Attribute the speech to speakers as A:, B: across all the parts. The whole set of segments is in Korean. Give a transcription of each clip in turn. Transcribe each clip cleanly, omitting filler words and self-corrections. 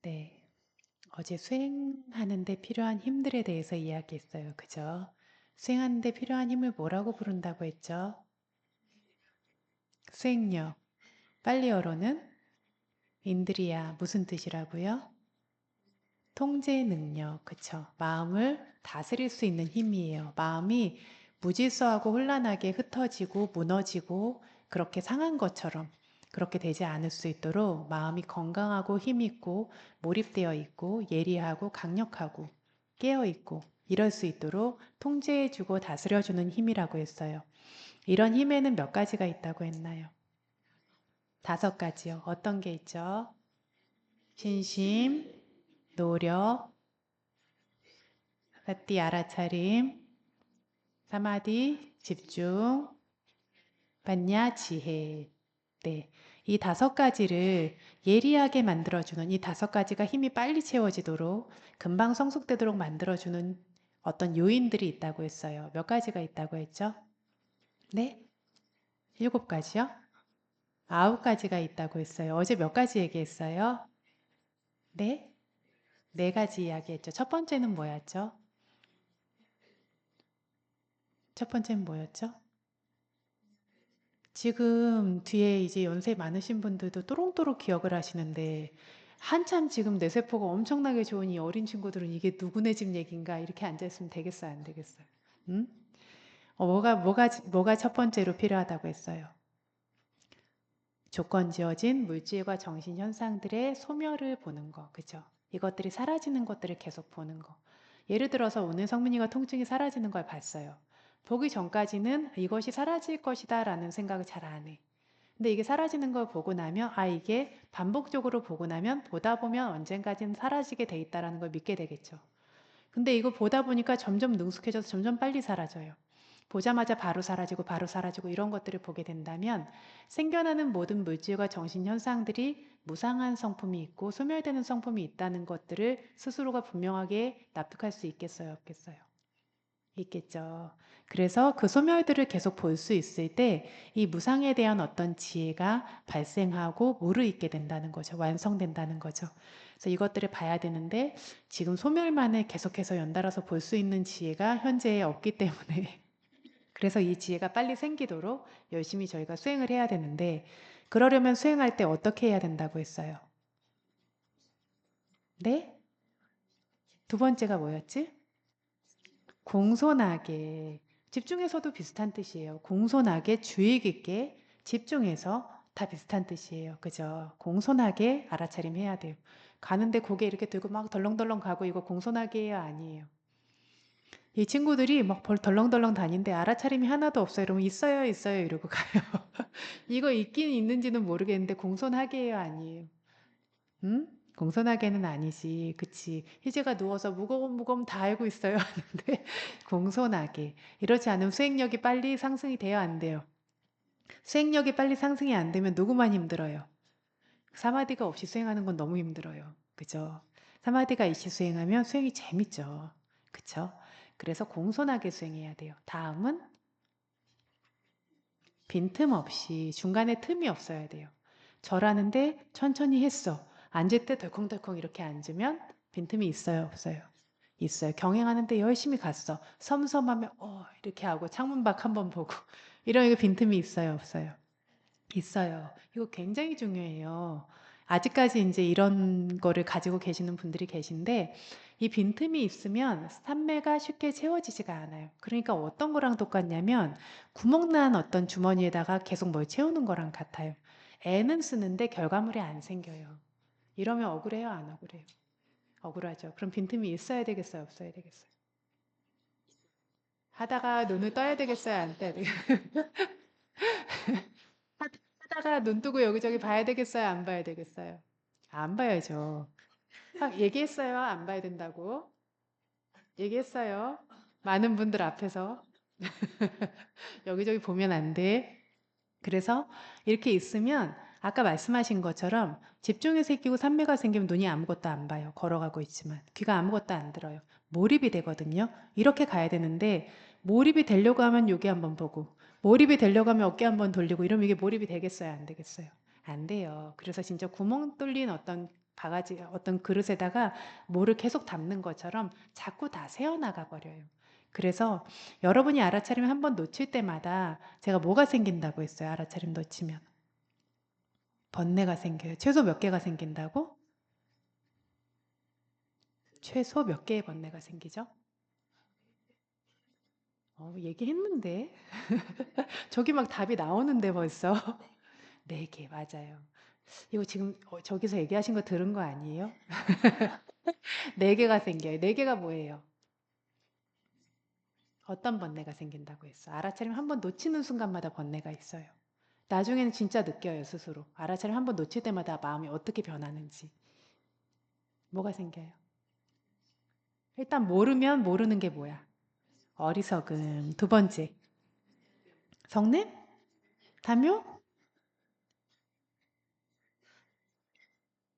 A: 네. 어제 수행하는 데 필요한 힘들에 대해서 이야기했어요. 그죠? 수행하는 데 필요한 힘을 뭐라고 부른다고 했죠? 수행력. 빨리어로는 인드리야. 무슨 뜻이라고요? 통제 능력. 그쵸? 마음을 다스릴 수 있는 힘이에요. 마음이 무질서하고 혼란하게 흩어지고 무너지고 그렇게 상한 것처럼 그렇게 되지 않을 수 있도록 마음이 건강하고 힘있고 몰입되어 있고 예리하고 강력하고 깨어 있고 이럴 수 있도록 통제해주고 다스려주는 힘이라고 했어요. 이런 힘에는 몇 가지가 있다고 했나요? 5가지요. 어떤 게 있죠? 신심, 노력, 사띠 알아차림, 사마디, 집중, 반야, 지혜. 네. 이 5가지를 예리하게 만들어주는 이 5가지가 힘이 빨리 채워지도록 금방 성숙되도록 만들어주는 어떤 요인들이 있다고 했어요. 몇 가지가 있다고 했죠? 네? 7가지요? 9가지가 있다고 했어요. 어제 몇 가지 얘기했어요? 네? 4가지 이야기했죠. 첫 번째는 뭐였죠? 첫 번째는 뭐였죠? 지금 뒤에 이제 연세 많으신 분들도 또롱또롱 기억을 하시는데 한참 지금 뇌세포가 엄청나게 좋은 이 어린 친구들은 이게 누구네 집 얘긴가 이렇게 앉아있으면 되겠어요, 안 되겠어요? 응? 뭐가 첫 번째로 필요하다고 했어요? 조건 지어진 물질과 정신 현상들의 소멸을 보는 거, 그죠? 이것들이 사라지는 것들을 계속 보는 거. 예를 들어서 오늘 성민이가 통증이 사라지는 걸 봤어요. 보기 전까지는 이것이 사라질 것이다 라는 생각을 잘 안 해. 근데 이게 사라지는 걸 보고 나면 이게 반복적으로 보고 나면 보다 보면 언젠가는 사라지게 돼 있다라는 걸 믿게 되겠죠. 근데 이거 보다 보니까 점점 능숙해져서 점점 빨리 사라져요. 보자마자 바로 사라지고 이런 것들을 보게 된다면 생겨나는 모든 물질과 정신 현상들이 무상한 성품이 있고 소멸되는 성품이 있다는 것들을 스스로가 분명하게 납득할 수 있겠어요, 없겠어요? 있겠죠. 그래서 그 소멸들을 계속 볼 수 있을 때 이 무상에 대한 어떤 지혜가 발생하고 무르익게 된다는 거죠. 완성된다는 거죠. 그래서 이것들을 봐야 되는데 지금 소멸만을 계속해서 연달아서 볼 수 있는 지혜가 현재에 없기 때문에 그래서 이 지혜가 빨리 생기도록 열심히 저희가 수행을 해야 되는데 그러려면 수행할 때 어떻게 해야 된다고 했어요? 네? 두 번째가 뭐였지? 공손하게 집중해서도 비슷한 뜻이에요. 공손하게 주의 깊게 집중해서 다 비슷한 뜻이에요. 그죠? 공손하게 알아차림해야 돼요. 가는데 고개 이렇게 들고 막 덜렁덜렁 가고 이거 공손하게 해야 아니에요. 이 친구들이 막 벌 덜렁덜렁 다니는데 알아차림이 하나도 없어요. 이러면 있어요, 있어요 이러고 가요. 이거 있긴 있는지는 모르겠는데 공손하게 해야 아니에요. 응? 공손하게는 아니지. 그치. 희재가 누워서 무거움 다 알고 있어요. 하는데 공손하게. 이렇지 않으면 수행력이 빨리 상승이 돼요, 안 돼요? 수행력이 빨리 상승이 안 되면 누구만 힘들어요? 사마디가 없이 수행하는 건 너무 힘들어요. 그죠? 사마디가 있이 수행하면 수행이 재밌죠. 그쵸? 그래서 공손하게 수행해야 돼요. 다음은 빈틈없이 중간에 틈이 없어야 돼요. 절하는데 천천히 했어. 앉을 때 덜컹덜컹 이렇게 앉으면 빈틈이 있어요, 없어요? 있어요. 경행하는데 열심히 갔어. 섬섬하면 이렇게 하고 창문 밖 한번 보고 이런 이거 빈틈이 있어요, 없어요? 있어요. 이거 굉장히 중요해요. 아직까지 이제 이런 거를 가지고 계시는 분들이 계신데 이 빈틈이 있으면 삼매가 쉽게 채워지지가 않아요. 그러니까 어떤 거랑 똑같냐면 구멍난 어떤 주머니에다가 계속 뭘 채우는 거랑 같아요. 애는 쓰는데 결과물이 안 생겨요. 이러면 억울해요, 안 억울해요? 억울하죠. 그럼 빈틈이 있어야 되겠어요, 없어야 되겠어요? 하다가 눈을 떠야 되겠어요, 안 떠야 되겠어요? 하다가 눈 뜨고 여기저기 봐야 되겠어요, 안 봐야 되겠어요? 안 봐야죠. 얘기했어요, 안 봐야 된다고. 얘기했어요. 많은 분들 앞에서. 여기저기 보면 안 돼. 그래서 이렇게 있으면 아까 말씀하신 것처럼 집중해서 끼고 산매가 생기면 눈이 아무것도 안 봐요. 걸어가고 있지만. 귀가 아무것도 안 들어요. 몰입이 되거든요. 이렇게 가야 되는데 몰입이 되려고 하면 여기 한번 보고 몰입이 되려고 하면 어깨 한번 돌리고 이러면 이게 몰입이 되겠어요? 안 되겠어요? 안 돼요. 그래서 진짜 구멍 뚫린 어떤 바가지 어떤 그릇에다가 뭐를 계속 담는 것처럼 자꾸 다 새어나가 버려요. 그래서 여러분이 알아차림 한번 놓칠 때마다 제가 뭐가 생긴다고 했어요? 알아차림 놓치면 번뇌가 생겨요. 최소 몇 개가 생긴다고? 최소 몇 개의 번뇌가 생기죠? 얘기했는데 저기 막 답이 나오는데 벌써 4개 맞아요. 이거 지금 저기서 얘기하신 거 들은 거 아니에요? 4개가 생겨요. 4개가 뭐예요? 어떤 번뇌가 생긴다고 했어? 알아차림 한번 놓치는 순간마다 번뇌가 있어요. 나중에는 진짜 느껴요, 스스로. 알아차림 한번 놓칠 때마다 마음이 어떻게 변하는지. 뭐가 생겨요? 일단 모르면 모르는 게 뭐야? 어리석음. 두 번째, 성냄? 탐욕?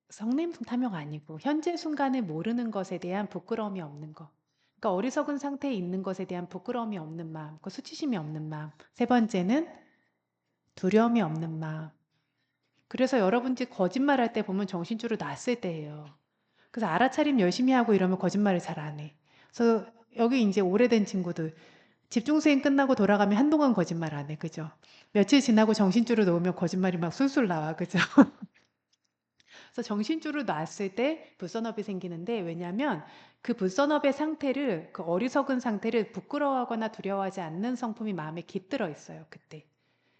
A: 성냄 탐욕 아니고 현재 순간에 모르는 것에 대한 부끄러움이 없는 거. 그러니까 어리석은 상태에 있는 것에 대한 부끄러움이 없는 마음, 그 수치심이 없는 마음. 세 번째는 두려움이 없는 마음. 그래서 여러분들이 거짓말할 때 보면 정신줄을 놨을 때예요. 그래서 알아차림 열심히 하고 이러면 거짓말을 잘 안 해. 그래서 여기 이제 오래된 친구들 집중수행 끝나고 돌아가면 한동안 거짓말 안 해. 그죠? 며칠 지나고 정신줄을 놓으면 거짓말이 막 술술 나와. 그죠? 그래서 정신줄을 놨을 때 불선업이 생기는데 왜냐하면 그 불선업의 상태를 그 어리석은 상태를 부끄러워하거나 두려워하지 않는 성품이 마음에 깃들어 있어요. 그때.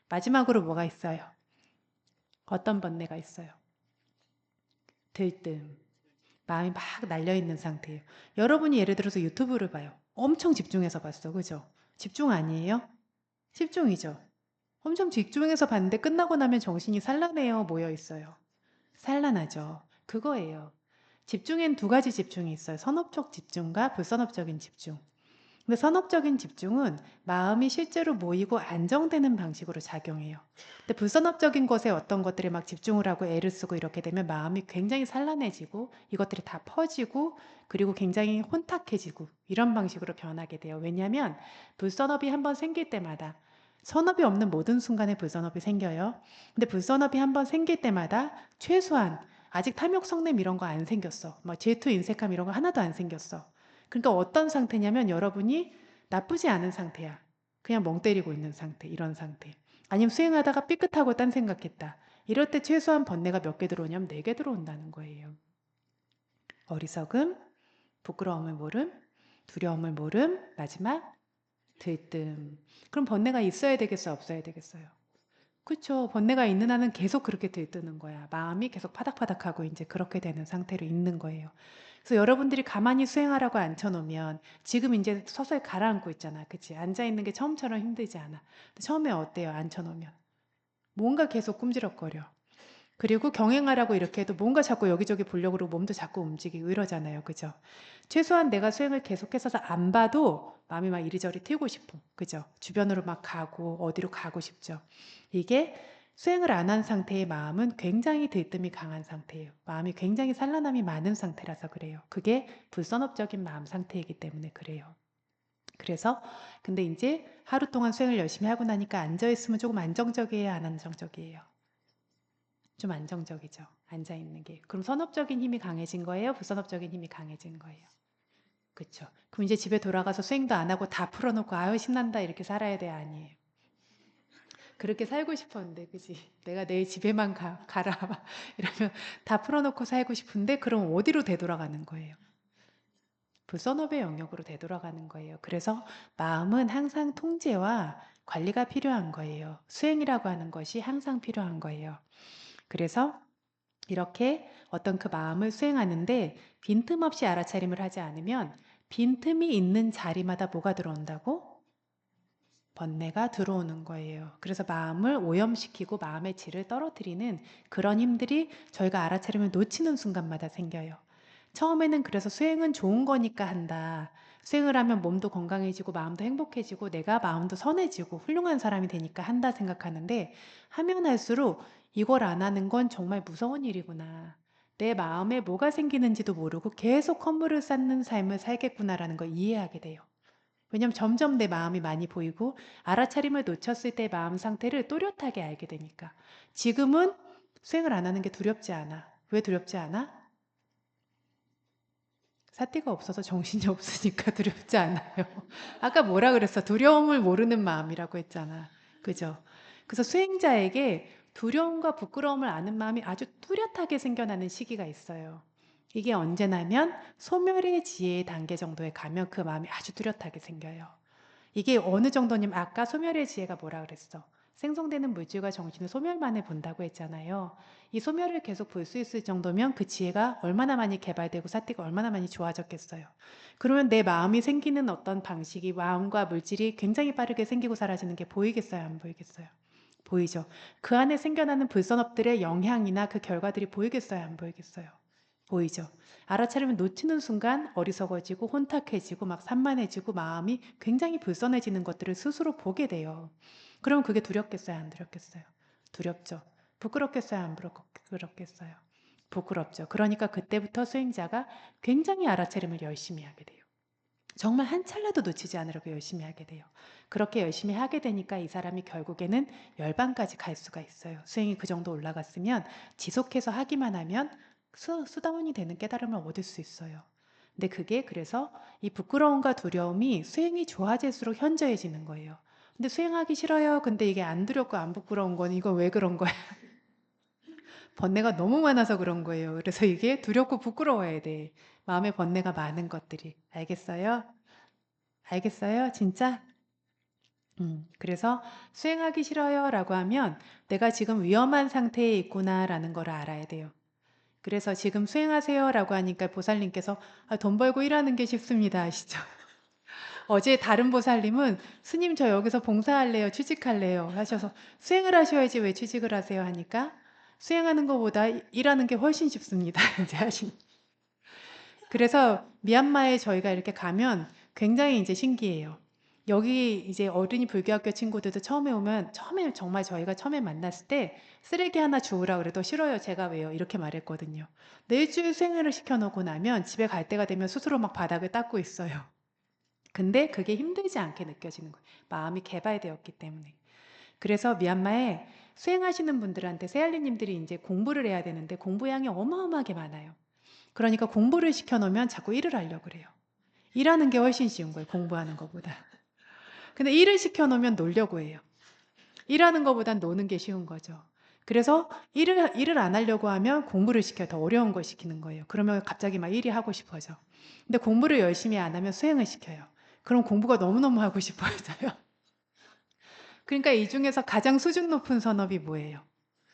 A: 마지막으로 뭐가 있어요? 어떤 번뇌가 있어요? 들뜸. 마음이 막 날려있는 상태예요. 여러분이 예를 들어서 유튜브를 봐요. 엄청 집중해서 봤어. 그죠? 집중 아니에요? 집중이죠. 엄청 집중해서 봤는데 끝나고 나면 정신이 산란해요. 모여 있어요. 산란하죠. 그거예요. 집중엔 두 가지 집중이 있어요. 선업적 집중과 불선업적인 집중. 근데 선업적인 집중은 마음이 실제로 모이고 안정되는 방식으로 작용해요. 근데 불선업적인 것에 어떤 것들에 막 집중을 하고 애를 쓰고 이렇게 되면 마음이 굉장히 산란해지고 이것들이 다 퍼지고 그리고 굉장히 혼탁해지고 이런 방식으로 변하게 돼요. 왜냐하면 불선업이 한번 생길 때마다 선업이 없는 모든 순간에 불선업이 생겨요. 근데 불선업이 한번 생길 때마다 최소한 아직 탐욕 성냄 이런 거 안 생겼어. 막 질투 인색함 이런 거 하나도 안 생겼어. 그러니까 어떤 상태냐면 여러분이 나쁘지 않은 상태야. 그냥 멍 때리고 있는 상태, 이런 상태. 아니면 수행하다가 삐끗하고 딴 생각했다. 이럴 때 최소한 번뇌가 몇 개 들어오냐면 4개 들어온다는 거예요. 어리석음, 부끄러움을 모름, 두려움을 모름, 마지막 들뜸. 그럼 번뇌가 있어야 되겠어, 없어야 되겠어요? 그쵸. 번뇌가 있는 한은 계속 그렇게 들뜨는 거야. 마음이 계속 파닥파닥하고 이제 그렇게 되는 상태로 있는 거예요. 그래서 여러분들이 가만히 수행하라고 앉혀놓으면 지금 이제 서서히 가라앉고 있잖아. 그치? 앉아있는 게 처음처럼 힘들지 않아. 근데 처음에 어때요? 앉혀놓으면. 뭔가 계속 꿈지럭거려. 그리고 경행하라고 이렇게 해도 뭔가 자꾸 여기저기 보려고 그러고 몸도 자꾸 움직이고 이러잖아요. 그죠? 최소한 내가 수행을 계속해서 안 봐도 마음이 막 이리저리 튀고 싶어. 그죠? 주변으로 막 가고 어디로 가고 싶죠. 이게 수행을 안 한 상태의 마음은 굉장히 들뜸이 강한 상태예요. 마음이 굉장히 산란함이 많은 상태라서 그래요. 그게 불선업적인 마음 상태이기 때문에 그래요. 그래서 근데 이제 하루 동안 수행을 열심히 하고 나니까 앉아있으면 조금 안정적이에요? 안 안정적이에요? 좀 안정적이죠. 앉아 있는 게. 그럼 선업적인 힘이 강해진 거예요? 불선업적인 힘이 강해진 거예요? 그쵸. 그럼 이제 집에 돌아가서 수행도 안 하고 다 풀어놓고 아유 신난다 이렇게 살아야 돼? 아니에요. 그렇게 살고 싶었는데 그지? 내가 내일 집에만 가라 이러면 다 풀어놓고 살고 싶은데 그럼 어디로 되돌아가는 거예요? 불선업의 영역으로 되돌아가는 거예요. 그래서 마음은 항상 통제와 관리가 필요한 거예요. 수행이라고 하는 것이 항상 필요한 거예요. 그래서 이렇게 어떤 그 마음을 수행하는데 빈틈없이 알아차림을 하지 않으면 빈틈이 있는 자리마다 뭐가 들어온다고? 번뇌가 들어오는 거예요. 그래서 마음을 오염시키고 마음의 질을 떨어뜨리는 그런 힘들이 저희가 알아차림을 놓치는 순간마다 생겨요. 처음에는 그래서 수행은 좋은 거니까 한다. 수행을 하면 몸도 건강해지고 마음도 행복해지고 내가 마음도 선해지고 훌륭한 사람이 되니까 한다 생각하는데 하면 할수록 이걸 안 하는 건 정말 무서운 일이구나. 내 마음에 뭐가 생기는지도 모르고 계속 허물을 쌓는 삶을 살겠구나라는 걸 이해하게 돼요. 왜냐면 점점 내 마음이 많이 보이고 알아차림을 놓쳤을 때 마음 상태를 또렷하게 알게 되니까. 지금은 수행을 안 하는 게 두렵지 않아. 왜 두렵지 않아? 사티가 없어서 정신이 없으니까 두렵지 않아요. 아까 뭐라 그랬어? 두려움을 모르는 마음이라고 했잖아. 그죠? 그래서 수행자에게 두려움과 부끄러움을 아는 마음이 아주 뚜렷하게 생겨나는 시기가 있어요. 이게 언제냐면 소멸의 지혜의 단계 정도에 가면 그 마음이 아주 뚜렷하게 생겨요. 이게 어느 정도냐면 아까 소멸의 지혜가 뭐라 그랬어? 생성되는 물질과 정신을 소멸만을 본다고 했잖아요. 이 소멸을 계속 볼 수 있을 정도면 그 지혜가 얼마나 많이 개발되고 사티가 얼마나 많이 좋아졌겠어요. 그러면 내 마음이 생기는 어떤 방식이 마음과 물질이 굉장히 빠르게 생기고 사라지는 게 보이겠어요? 안 보이겠어요? 보이죠? 그 안에 생겨나는 불선업들의 영향이나 그 결과들이 보이겠어요? 안 보이겠어요? 보이죠? 알아차리면 놓치는 순간 어리석어지고 혼탁해지고 막 산만해지고 마음이 굉장히 불선해지는 것들을 스스로 보게 돼요. 그럼 그게 두렵겠어요? 안 두렵겠어요? 두렵죠. 부끄럽겠어요? 안 부끄럽겠어요? 부끄럽죠. 그러니까 그때부터 수행자가 굉장히 알아차림을 열심히 하게 돼요. 정말 한 찰나도 놓치지 않으려고 열심히 하게 돼요. 그렇게 열심히 하게 되니까 이 사람이 결국에는 열반까지 갈 수가 있어요. 수행이 그 정도 올라갔으면 지속해서 하기만 하면 수다원이 되는 깨달음을 얻을 수 있어요. 근데 그게 그래서 이 부끄러움과 두려움이 수행이 좋아질수록 현저해지는 거예요. 근데 수행하기 싫어요. 근데 이게 안 두렵고 안 부끄러운 건 이건 왜 그런 거야? 번뇌가 너무 많아서 그런 거예요. 그래서 이게 두렵고 부끄러워야 돼. 마음에 번뇌가 많은 것들이. 알겠어요? 알겠어요? 진짜? 그래서 수행하기 싫어요 라고 하면 내가 지금 위험한 상태에 있구나 라는 걸 알아야 돼요. 그래서 지금 수행하세요 라고 하니까 보살님께서 아, 돈 벌고 일하는 게 쉽습니다 하시죠. 어제 다른 보살님은 스님 저 여기서 봉사할래요 취직할래요 하셔서 수행을 하셔야지 왜 취직을 하세요 하니까 수행하는 것보다 일하는 게 훨씬 쉽습니다 이제 하신. 그래서 미얀마에 저희가 이렇게 가면 굉장히 이제 신기해요. 여기 이제 어린이 불교학교 친구들도 처음에 오면 처음에 정말 저희가 처음에 만났을 때 쓰레기 하나 주우라 그래도 싫어요. 제가 왜요? 이렇게 말했거든요. 네 일주일 수행을 시켜놓고 나면 집에 갈 때가 되면 스스로 막 바닥을 닦고 있어요. 근데 그게 힘들지 않게 느껴지는 거예요. 마음이 개발되었기 때문에. 그래서 미얀마에 수행하시는 분들한테 세알리님들이 이제 공부를 해야 되는데 공부량이 어마어마하게 많아요. 그러니까 공부를 시켜놓으면 자꾸 일을 하려고 그래요. 일하는 게 훨씬 쉬운 거예요. 공부하는 것보다. 근데 일을 시켜놓으면 놀려고 해요. 일하는 것보단 노는 게 쉬운 거죠. 그래서 일을 안 하려고 하면 공부를 시켜요. 더 어려운 걸 시키는 거예요. 그러면 갑자기 막 일이 하고 싶어져. 근데 공부를 열심히 안 하면 수행을 시켜요. 그럼 공부가 너무너무 하고 싶어져요. 그러니까 이 중에서 가장 수준 높은 선업이 뭐예요?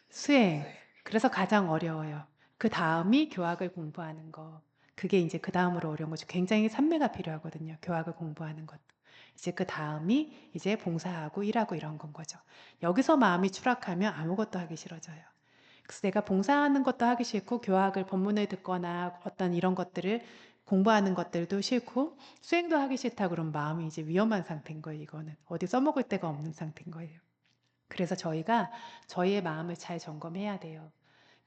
A: 수행. 그래서 가장 어려워요. 그 다음이 교학을 공부하는 거. 그게 이제 그 다음으로 어려운 거죠. 굉장히 산매가 필요하거든요. 교학을 공부하는 것. 이제 그 다음이 이제 봉사하고 일하고 이런 건 거죠. 여기서 마음이 추락하면 아무것도 하기 싫어져요. 그래서 내가 봉사하는 것도 하기 싫고 교학을 법문을 듣거나 어떤 이런 것들을 공부하는 것들도 싫고 수행도 하기 싫다 그러면 마음이 이제 위험한 상태인 거예요. 이거는 어디 써먹을 데가 없는 상태인 거예요. 그래서 저희가 저희의 마음을 잘 점검해야 돼요.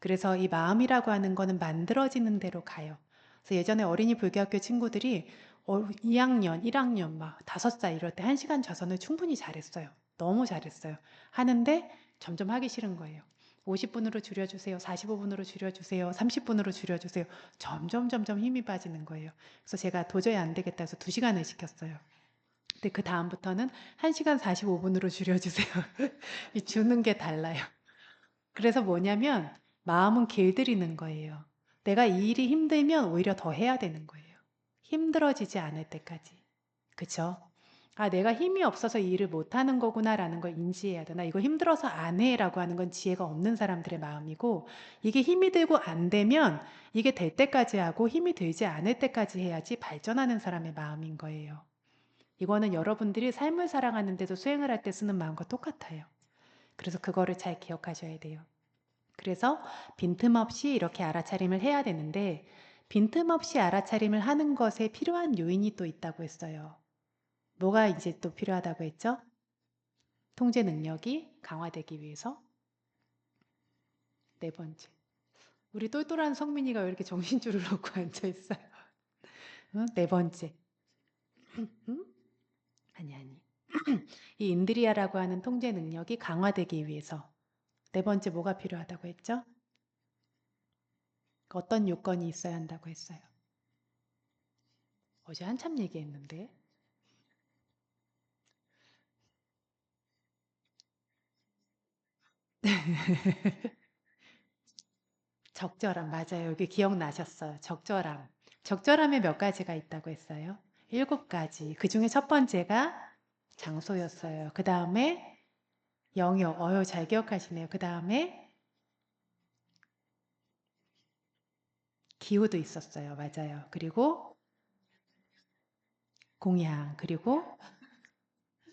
A: 그래서 이 마음이라고 하는 거는 만들어지는 대로 가요. 그래서 예전에 어린이 불교학교 친구들이 2학년, 1학년 막 5살 이럴 때 1시간 좌선을 충분히 잘했어요. 너무 잘했어요. 하는데 점점 하기 싫은 거예요. 50분으로 줄여주세요. 45분으로 줄여주세요. 30분으로 줄여주세요. 점점 힘이 빠지는 거예요. 그래서 제가 도저히 안 되겠다 해서 2시간을 시켰어요. 근데 그 다음부터는 1시간 45분으로 줄여주세요. 이 주는 게 달라요. 그래서 뭐냐면 마음은 길들이는 거예요. 내가 이 일이 힘들면 오히려 더 해야 되는 거예요. 힘들어지지 않을 때까지. 그쵸? 아, 내가 힘이 없어서 이 일을 못하는 거구나라는 걸 인지해야 되나? 이거 힘들어서 안 해라고 하는 건 지혜가 없는 사람들의 마음이고, 이게 힘이 들고 안 되면 이게 될 때까지 하고 힘이 들지 않을 때까지 해야지 발전하는 사람의 마음인 거예요. 이거는 여러분들이 삶을 살아가는데도 수행을 할 때 쓰는 마음과 똑같아요. 그래서 그거를 잘 기억하셔야 돼요. 그래서 빈틈없이 이렇게 알아차림을 해야 되는데 빈틈없이 알아차림을 하는 것에 필요한 요인이 또 있다고 했어요. 뭐가 이제 또 필요하다고 했죠? 통제 능력이 강화되기 위해서. 네 번째. 우리 똘똘한 성민이가 왜 이렇게 정신줄을 놓고 앉아 있어요? 응? 네 번째. 응? 아니. 이 인드리아라고 하는 통제 능력이 강화되기 위해서. 네 번째 뭐가 필요하다고 했죠? 어떤 요건이 있어야 한다고 했어요? 어제 한참 얘기했는데. 적절함, 맞아요. 여기 기억나셨어요. 적절함. 적절함에 몇 가지가 있다고 했어요? 7가지. 그 중에 첫 번째가 장소였어요. 그 다음에 영역. 잘 기억하시네요. 그 다음에 기후도 있었어요. 맞아요. 그리고 공양. 그리고,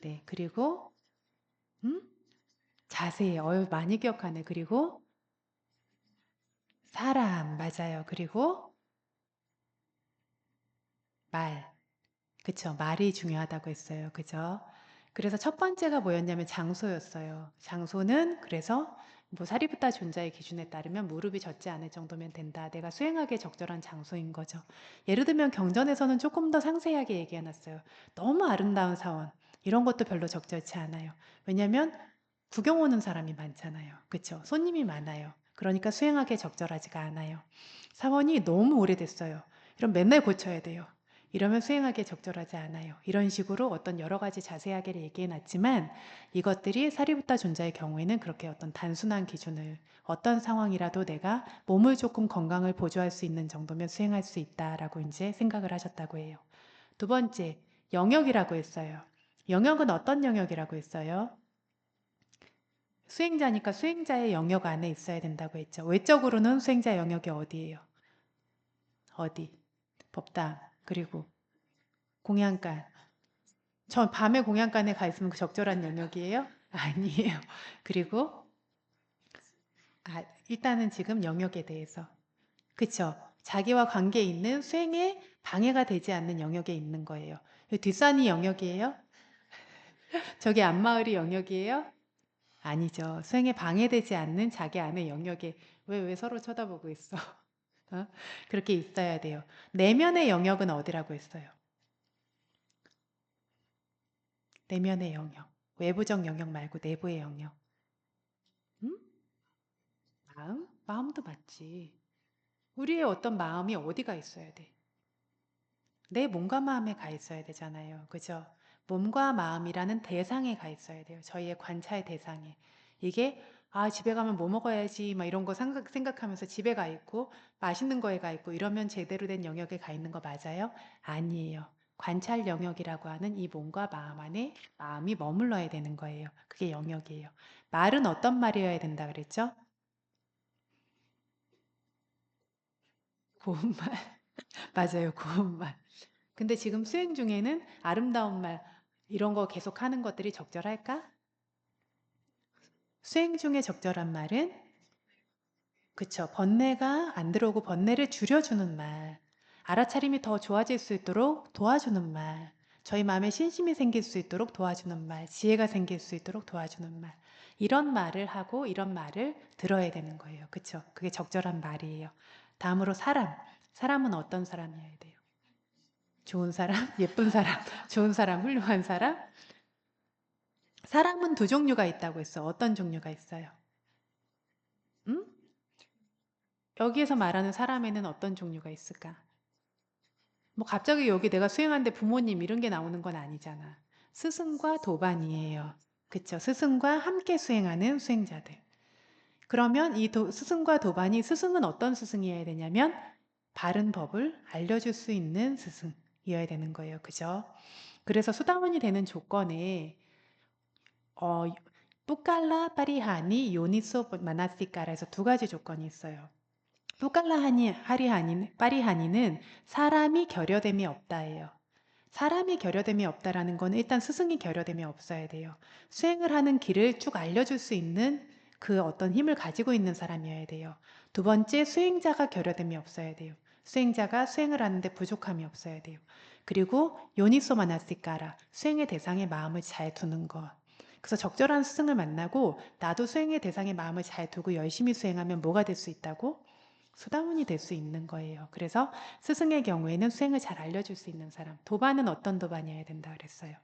A: 네. 그리고, 음? 자세. 많이 기억하네. 그리고 사람. 맞아요. 그리고 말. 그쵸. 말이 중요하다고 했어요. 그죠? 그래서 첫 번째가 뭐였냐면 장소였어요. 장소는 그래서 뭐 사리부타 존자의 기준에 따르면 무릎이 젖지 않을 정도면 된다. 내가 수행하기에 적절한 장소인 거죠. 예를 들면 경전에서는 조금 더 상세하게 얘기해놨어요. 너무 아름다운 사원 이런 것도 별로 적절치 않아요. 왜냐하면 구경 오는 사람이 많잖아요. 그쵸? 손님이 많아요. 그러니까 수행하기에 적절하지가 않아요. 사원이 너무 오래됐어요. 이럼 맨날 고쳐야 돼요. 이러면 수행하기에 적절하지 않아요. 이런 식으로 어떤 여러 가지 자세하게 얘기해 놨지만 이것들이 사리부타 존자의 경우에는 그렇게 어떤 단순한 기준을 어떤 상황이라도 내가 몸을 조금 건강을 보조할 수 있는 정도면 수행할 수 있다라고 이제 생각을 하셨다고 해요. 두 번째, 영역이라고 했어요. 영역은 어떤 영역이라고 했어요? 수행자니까 수행자의 영역 안에 있어야 된다고 했죠. 외적으로는 수행자 영역이 어디예요? 어디? 법당. 그리고 공양간. 저 밤에 공양간에 가 있으면 그 적절한 영역이에요? 아니에요. 그리고 일단은 지금 영역에 대해서 그쵸? 자기와 관계 있는 수행에 방해가 되지 않는 영역에 있는 거예요. 뒷산이 영역이에요? 저기 앞마을이 영역이에요? 아니죠. 수행에 방해되지 않는 자기 안의 영역에 왜 서로 쳐다보고 있어? 어? 그렇게 있어야 돼요. 내면의 영역은 어디라고 했어요? 내면의 영역. 외부적 영역 말고 내부의 영역. 음? 마음? 마음도 맞지. 우리의 어떤 마음이 어디가 있어야 돼? 내 몸과 마음에 가 있어야 되잖아요. 그죠? 몸과 마음이라는 대상에 가 있어야 돼요. 저희의 관찰 대상에. 이게 집에 가면 뭐 먹어야지 막 이런 거 생각하면서 집에 가 있고 맛있는 거에 가 있고 이러면 제대로 된 영역에 가 있는 거 맞아요? 아니에요. 관찰 영역이라고 하는 이 몸과 마음 안에 마음이 머물러야 되는 거예요. 그게 영역이에요. 말은 어떤 말이어야 된다 그랬죠? 고운 말. 맞아요. 고운 말. 근데 지금 수행 중에는 아름다운 말 이런 거 계속 하는 것들이 적절할까? 수행 중에 적절한 말은 그쵸. 번뇌가 안 들어오고 번뇌를 줄여주는 말. 알아차림이 더 좋아질 수 있도록 도와주는 말. 저희 마음에 신심이 생길 수 있도록 도와주는 말. 지혜가 생길 수 있도록 도와주는 말. 이런 말을 하고 이런 말을 들어야 되는 거예요. 그쵸. 그게 적절한 말이에요. 다음으로 사람. 사람은 어떤 사람이어야 돼요? 좋은 사람, 예쁜 사람, 좋은 사람, 훌륭한 사람. 사람은 두 종류가 있다고 했어. 어떤 종류가 있어요? 음? 여기에서 말하는 사람에는 어떤 종류가 있을까? 뭐 갑자기 여기 내가 수행하는데 부모님 이런 게 나오는 건 아니잖아. 스승과 도반이에요. 그쵸? 스승과 함께 수행하는 수행자들. 그러면 이 스승과 도반이 스승은 어떤 스승이어야 되냐면 바른 법을 알려줄 수 있는 스승이어야 되는 거예요. 그죠? 그래서 수다원이 되는 조건에 어, 뿌깔라 파리하니 요니소 마나시까라 해서 두 가지 조건이 있어요. 뿌깔라 파리하니는 사람이 결여됨이 없다예요. 사람이 결여됨이 없다라는 건 일단 스승이 결여됨이 없어야 돼요. 수행을 하는 길을 쭉 알려줄 수 있는 그 어떤 힘을 가지고 있는 사람이어야 돼요. 두 번째, 수행자가 결여됨이 없어야 돼요. 수행자가 수행을 하는데 부족함이 없어야 돼요. 그리고 요니소 마나시까라 수행의 대상에 마음을 잘 두는 것. 그래서 적절한 스승을 만나고 나도 수행의 대상에 마음을 잘 두고 열심히 수행하면 뭐가 될 수 있다고? 수다문이 될 수 있는 거예요. 그래서 스승의 경우에는 수행을 잘 알려줄 수 있는 사람. 도반은 어떤 도반이어야 된다 그랬어요?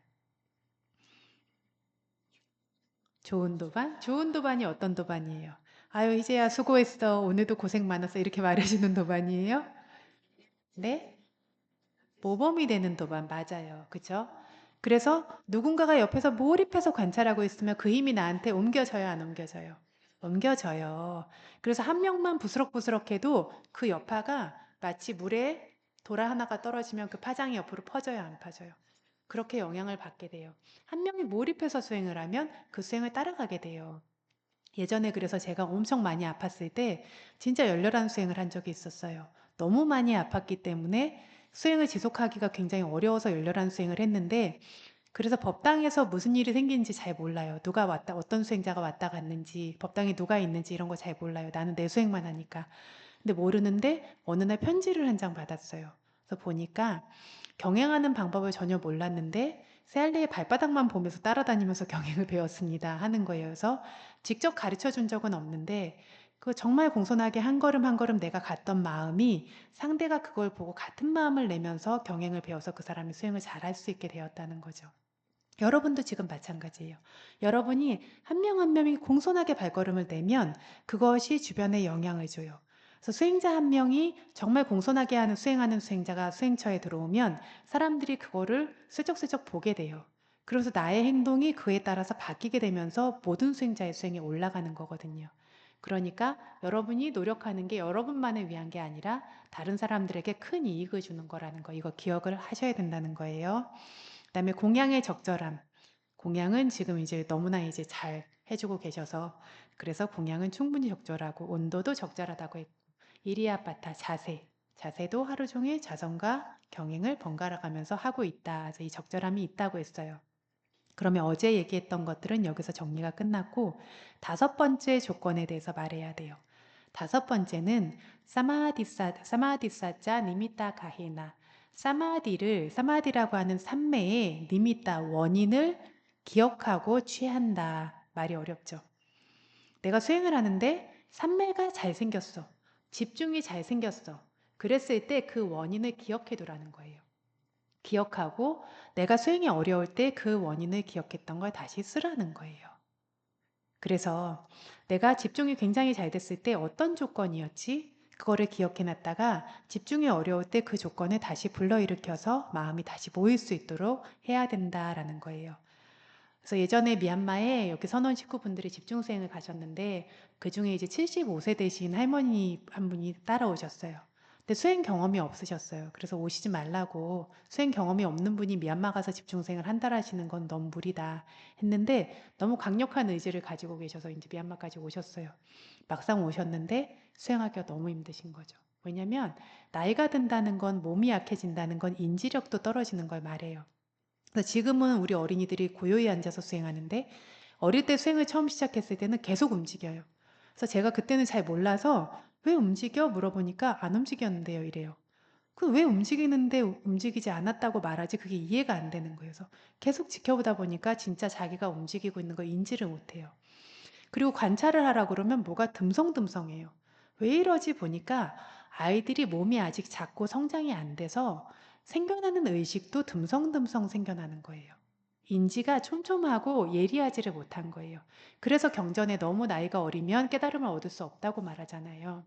A: 좋은 도반? 좋은 도반이 어떤 도반이에요? 아유, 이제야 수고했어. 오늘도 고생 많았어. 이렇게 말해주는 도반이에요? 네? 모범이 되는 도반 맞아요. 그쵸? 그래서 누군가가 옆에서 몰입해서 관찰하고 있으면 그 힘이 나한테 옮겨져요, 안 옮겨져요? 옮겨져요. 그래서 한 명만 부스럭부스럭해도 그 여파가 마치 물에 도라 하나가 떨어지면 그 파장이 옆으로 퍼져요, 안 퍼져요? 그렇게 영향을 받게 돼요. 한 명이 몰입해서 수행을 하면 그 수행을 따라가게 돼요. 예전에 그래서 제가 엄청 많이 아팠을 때 진짜 열렬한 수행을 한 적이 있었어요. 너무 많이 아팠기 때문에 수행을 지속하기가 굉장히 어려워서 열렬한 수행을 했는데, 그래서 법당에서 무슨 일이 생기는지 잘 몰라요. 누가 왔다, 어떤 수행자가 왔다 갔는지, 법당에 누가 있는지 이런 거 잘 몰라요. 나는 내 수행만 하니까. 근데 모르는데 어느 날 편지를 한 장 받았어요. 그래서 보니까 경행하는 방법을 전혀 몰랐는데 세알리의 발바닥만 보면서 따라다니면서 경행을 배웠습니다 하는 거예요. 그래서 직접 가르쳐 준 적은 없는데 그 정말 공손하게 한 걸음 한 걸음 내가 갔던 마음이 상대가 그걸 보고 같은 마음을 내면서 경행을 배워서 그 사람이 수행을 잘할 수 있게 되었다는 거죠. 여러분도 지금 마찬가지예요. 여러분이 한 명 한 명이 공손하게 발걸음을 내면 그것이 주변에 영향을 줘요. 그래서 수행자 한 명이 정말 공손하게 하는 수행하는 수행자가 수행처에 들어오면 사람들이 그거를 슬쩍슬쩍 보게 돼요. 그래서 나의 행동이 그에 따라서 바뀌게 되면서 모든 수행자의 수행이 올라가는 거거든요. 그러니까 여러분이 노력하는 게 여러분만을 위한 게 아니라 다른 사람들에게 큰 이익을 주는 거라는 거, 이거 기억을 하셔야 된다는 거예요. 그다음에 공양의 적절함. 공양은 지금 이제 너무나 이제 잘 해주고 계셔서 그래서 공양은 충분히 적절하고 온도도 적절하다고 했고, 이리아빠타 자세. 자세도 하루 종일 자성과 경행을 번갈아 가면서 하고 있다. 그래서 이 적절함이 있다고 했어요. 그러면 어제 얘기했던 것들은 여기서 정리가 끝났고 다섯 번째 조건에 대해서 말해야 돼요. 다섯 번째는 사마디사자 니미타 가히나. 사마디라고 하는 삼매의 니미타 원인을 기억하고 취한다. 말이 어렵죠. 내가 수행을 하는데 삼매가 잘생겼어. 집중이 잘생겼어. 그랬을 때 그 원인을 기억해 두라는 거예요. 기억하고 내가 수행이 어려울 때 그 원인을 기억했던 걸 다시 쓰라는 거예요. 그래서 내가 집중이 굉장히 잘 됐을 때 어떤 조건이었지? 그거를 기억해 놨다가 집중이 어려울 때 그 조건을 다시 불러일으켜서 마음이 다시 모일 수 있도록 해야 된다라는 거예요. 그래서 예전에 미얀마에 여기 선원 식구분들이 집중수행을 가셨는데 그 중에 이제 75세 되신 할머니 한 분이 따라오셨어요. 근데 수행 경험이 없으셨어요. 그래서 오시지 말라고, 수행 경험이 없는 분이 미얀마 가서 집중수행을 한다라시는 건 너무 무리다 했는데 너무 강력한 의지를 가지고 계셔서 이제 미얀마까지 오셨어요. 막상 오셨는데 수행하기가 너무 힘드신 거죠. 왜냐면 나이가 든다는 건, 몸이 약해진다는 건 인지력도 떨어지는 걸 말해요. 그래서 지금은 우리 어린이들이 고요히 앉아서 수행하는데 어릴 때 수행을 처음 시작했을 때는 계속 움직여요. 그래서 제가 그때는 잘 몰라서 왜 움직여? 물어보니까 안 움직였는데요, 이래요. 그 왜 움직이는데 움직이지 않았다고 말하지? 그게 이해가 안 되는 거예요. 그래서 계속 지켜보다 보니까 진짜 자기가 움직이고 있는 걸 인지를 못해요. 그리고 관찰을 하라 그러면 뭐가 듬성듬성해요. 왜 이러지 보니까 아이들이 몸이 아직 작고 성장이 안 돼서 생겨나는 의식도 듬성듬성 생겨나는 거예요. 인지가 촘촘하고 예리하지를 못한 거예요. 그래서 경전에 너무 나이가 어리면 깨달음을 얻을 수 없다고 말하잖아요.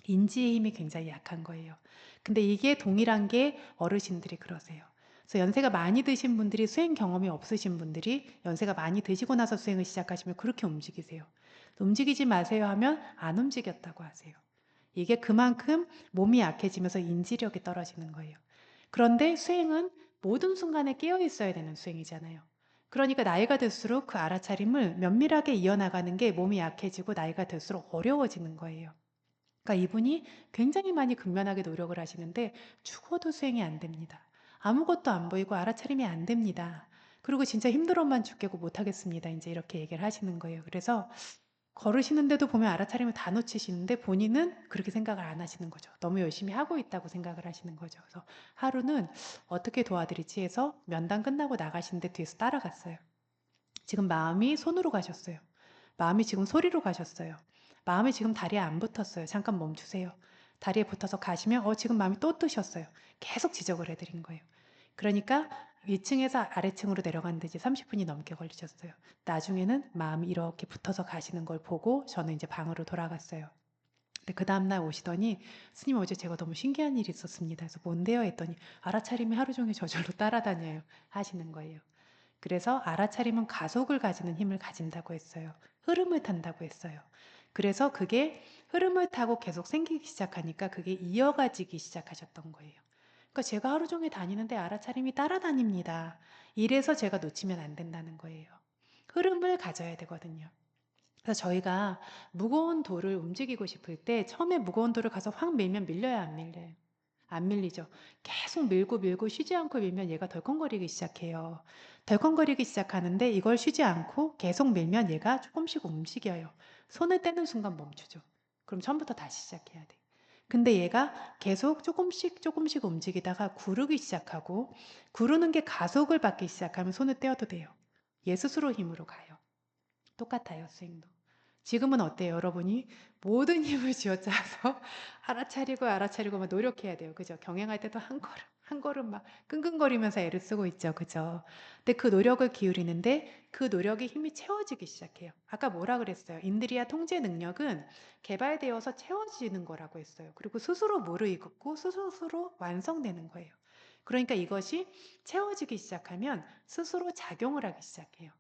A: 인지의 힘이 굉장히 약한 거예요. 근데 이게 동일한 게 어르신들이 그러세요. 그래서 연세가 많이 드신 분들이, 수행 경험이 없으신 분들이 연세가 많이 드시고 나서 수행을 시작하시면 그렇게 움직이세요. 움직이지 마세요 하면 안 움직였다고 하세요. 이게 그만큼 몸이 약해지면서 인지력이 떨어지는 거예요. 그런데 수행은 모든 순간에 깨어 있어야 되는 수행이잖아요. 그러니까 나이가 들수록 그 알아차림을 면밀하게 이어나가는 게 몸이 약해지고 나이가 들수록 어려워지는 거예요. 그러니까 이분이 굉장히 많이 근면하게 노력을 하시는데 죽어도 수행이 안 됩니다. 아무것도 안 보이고 알아차림이 안 됩니다. 그리고 진짜 힘들어만 죽겠고 못하겠습니다. 이제 이렇게 얘기를 하시는 거예요. 그래서 걸으시는데도 보면 알아차림을 다 놓치시는데 본인은 그렇게 생각을 안 하시는 거죠. 너무 열심히 하고 있다고 생각을 하시는 거죠. 그래서 하루는 어떻게 도와드리지 해서 면담 끝나고 나가시는데 뒤에서 따라갔어요. 지금 마음이 손으로 가셨어요. 마음이 지금 소리로 가셨어요. 마음이 지금 다리에 안 붙었어요. 잠깐 멈추세요. 다리에 붙어서 가시면 지금 마음이 또 뜨셨어요. 계속 지적을 해드린 거예요. 그러니까 2층에서 아래층으로 내려가는데 이제 30분이 넘게 걸리셨어요. 나중에는 마음이 이렇게 붙어서 가시는 걸 보고 저는 이제 방으로 돌아갔어요. 근데 그 다음날 오시더니 스님 어제 제가 너무 신기한 일이 있었습니다. 그래서 뭔데요? 했더니 알아차림이 하루 종일 저절로 따라다녀요 하시는 거예요. 그래서 알아차림은 가속을 가지는 힘을 가진다고 했어요. 흐름을 탄다고 했어요. 그래서 그게 흐름을 타고 계속 생기기 시작하니까 그게 이어가지기 시작하셨던 거예요. 그러니까 제가 하루 종일 다니는데 알아차림이 따라다닙니다. 이래서 제가 놓치면 안 된다는 거예요. 흐름을 가져야 되거든요. 그래서 저희가 무거운 돌을 움직이고 싶을 때 처음에 무거운 돌을 가서 확 밀면 밀려야 안 밀려요? 안 밀리죠. 계속 밀고 밀고 쉬지 않고 밀면 얘가 덜컹거리기 시작해요. 덜컹거리기 시작하는데 이걸 쉬지 않고 계속 밀면 얘가 조금씩 움직여요. 손을 떼는 순간 멈추죠. 그럼 처음부터 다시 시작해야 돼. 근데 얘가 계속 조금씩 조금씩 움직이다가 구르기 시작하고 구르는 게 가속을 받기 시작하면 손을 떼어도 돼요. 얘 스스로 힘으로 가요. 똑같아요, 스윙도. 지금은 어때요, 여러분이? 모든 힘을 쥐어짜서 알아차리고 알아차리고 막 노력해야 돼요. 그죠? 경영할 때도 한 걸음, 한 걸음 막 끙끙거리면서 애를 쓰고 있죠. 그죠? 근데 그 노력을 기울이는데 그 노력이 힘이 채워지기 시작해요. 아까 뭐라 그랬어요? 인드리아 통제 능력은 개발되어서 채워지는 거라고 했어요. 그리고 스스로 무르익고 스스로 완성되는 거예요. 그러니까 이것이 채워지기 시작하면 스스로 작용을 하기 시작해요.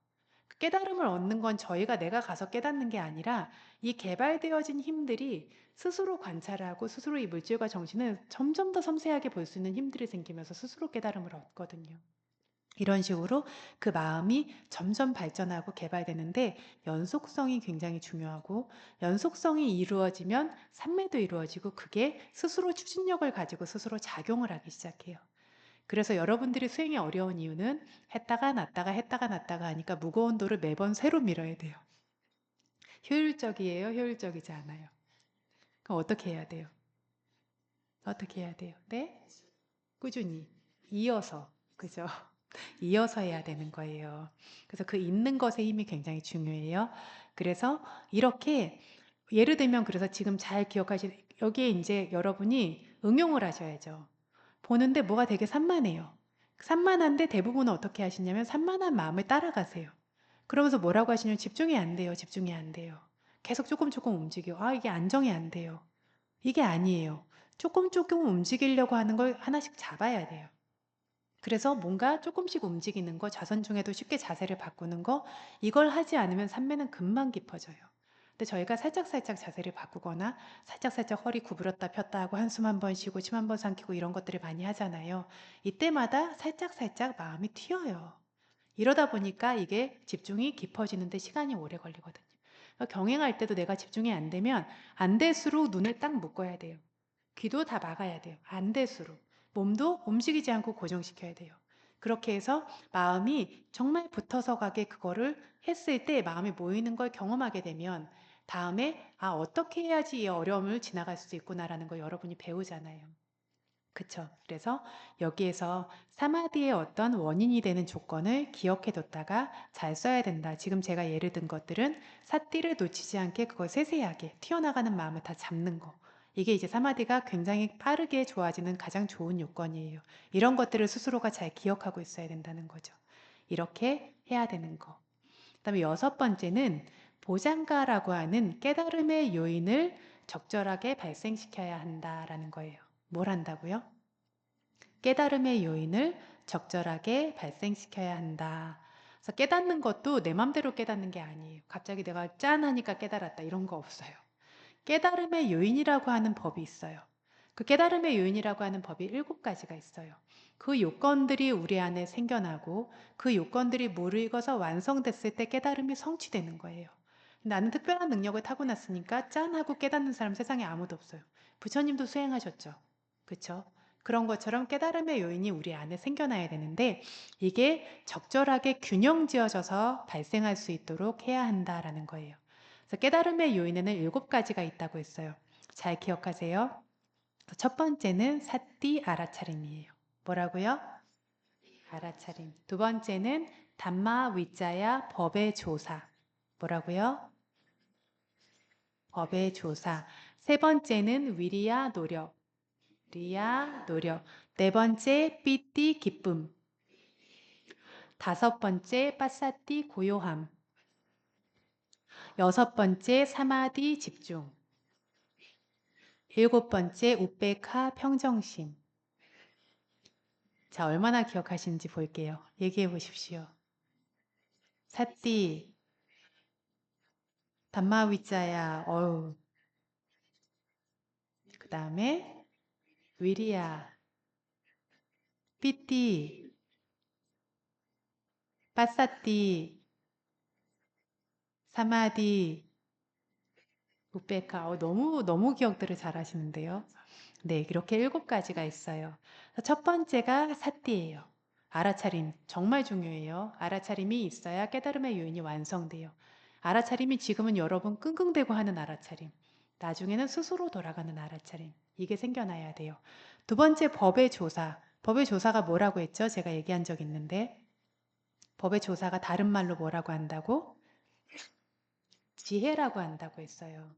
A: 깨달음을 얻는 건 저희가 내가 가서 깨닫는 게 아니라 이 개발되어진 힘들이 스스로 관찰하고 스스로 이 물질과 정신을 점점 더 섬세하게 볼 수 있는 힘들이 생기면서 스스로 깨달음을 얻거든요. 이런 식으로 그 마음이 점점 발전하고 개발되는데 연속성이 굉장히 중요하고 연속성이 이루어지면 산매도 이루어지고 그게 스스로 추진력을 가지고 스스로 작용을 하기 시작해요. 그래서 여러분들이 수행이 어려운 이유는 했다가 놨다가 했다가 놨다가 하니까 무거운 돌을 매번 새로 밀어야 돼요. 효율적이에요? 효율적이지 않아요? 그럼 어떻게 해야 돼요? 어떻게 해야 돼요? 네? 꾸준히 이어서 그죠? 이어서 해야 되는 거예요. 그래서 그 있는 것의 힘이 굉장히 중요해요. 그래서 이렇게 예를 들면 그래서 지금 잘 기억하시 여기에 이제 여러분이 응용을 하셔야죠. 보는데 뭐가 되게 산만해요. 산만한데 대부분은 어떻게 하시냐면 산만한 마음을 따라가세요. 그러면서 뭐라고 하시냐면 집중이 안 돼요. 집중이 안 돼요. 계속 조금 조금 움직여. 아, 이게 안정이 안 돼요. 이게 아니에요. 조금 조금 움직이려고 하는 걸 하나씩 잡아야 돼요. 그래서 뭔가 조금씩 움직이는 거, 자선 중에도 쉽게 자세를 바꾸는 거, 이걸 하지 않으면 산매는 금방 깊어져요. 근데 저희가 살짝살짝 자세를 바꾸거나 살짝살짝 허리 구부렸다 폈다 하고 한숨 한 번 쉬고 침 한 번 삼키고 이런 것들을 많이 하잖아요. 이때마다 살짝살짝 마음이 튀어요. 이러다 보니까 이게 집중이 깊어지는데 시간이 오래 걸리거든요. 그러니까 경행할 때도 내가 집중이 안 되면 안 될수록 눈을 딱 묶어야 돼요. 귀도 다 막아야 돼요. 안 될수록. 몸도 움직이지 않고 고정시켜야 돼요. 그렇게 해서 마음이 정말 붙어서 가게 그거를 했을 때 마음이 모이는 걸 경험하게 되면 다음에 아, 어떻게 해야지 이 어려움을 지나갈 수 있구나라는 걸 여러분이 배우잖아요. 그쵸? 그래서 여기에서 사마디의 어떤 원인이 되는 조건을 기억해 뒀다가 잘 써야 된다. 지금 제가 예를 든 것들은 사띠를 놓치지 않게 그걸 세세하게 튀어나가는 마음을 다 잡는 거. 이게 이제 사마디가 굉장히 빠르게 좋아지는 가장 좋은 요건이에요. 이런 것들을 스스로가 잘 기억하고 있어야 된다는 거죠. 이렇게 해야 되는 거. 그다음에 여섯 번째는 보장가라고 하는 깨달음의 요인을 적절하게 발생시켜야 한다라는 거예요. 뭘 한다고요? 깨달음의 요인을 적절하게 발생시켜야 한다. 그래서 깨닫는 것도 내 맘대로 깨닫는 게 아니에요. 갑자기 내가 짠 하니까 깨달았다. 이런 거 없어요. 깨달음의 요인이라고 하는 법이 있어요. 그 깨달음의 요인이라고 하는 법이 7가지가 있어요. 그 요건들이 우리 안에 생겨나고 그 요건들이 무르익어서 완성됐을 때 깨달음이 성취되는 거예요. 나는 특별한 능력을 타고났으니까 짠 하고 깨닫는 사람 세상에 아무도 없어요. 부처님도 수행하셨죠. 그쵸? 그런 것처럼 깨달음의 요인이 우리 안에 생겨나야 되는데 이게 적절하게 균형 지어져서 발생할 수 있도록 해야 한다라는 거예요. 그래서 깨달음의 요인에는 7가지가 있다고 했어요. 잘 기억하세요. 첫 번째는 사띠 알아차림이에요. 뭐라고요? 알아차림. 두 번째는 담마 위자야 법의 조사. 뭐라고요? 법의 조사. 세 번째는 위리야 노력. 리야 노력. 네 번째 삐띠 기쁨. 다섯 번째 빠사띠 고요함. 여섯 번째 사마디 집중. 일곱 번째 우페카 평정심. 자, 얼마나 기억하시는지 볼게요. 얘기해 보십시오. 사띠, 담마위자야, 어우. 그 다음에 위리야, 삐띠, 빠싸띠, 사마디, 우페카. 너무 기억들을 잘 하시는데요. 네, 이렇게 7가지가 있어요. 첫 번째가 사띠예요. 알아차림, 정말 중요해요. 알아차림이 있어야 깨달음의 요인이 완성돼요. 알아차림이 지금은 여러분 끙끙대고 하는 알아차림, 나중에는 스스로 돌아가는 알아차림, 이게 생겨나야 돼요. 두 번째, 법의 조사. 법의 조사가 뭐라고 했죠? 제가 얘기한 적 있는데, 법의 조사가 다른 말로 뭐라고 한다고? 지혜라고 한다고 했어요.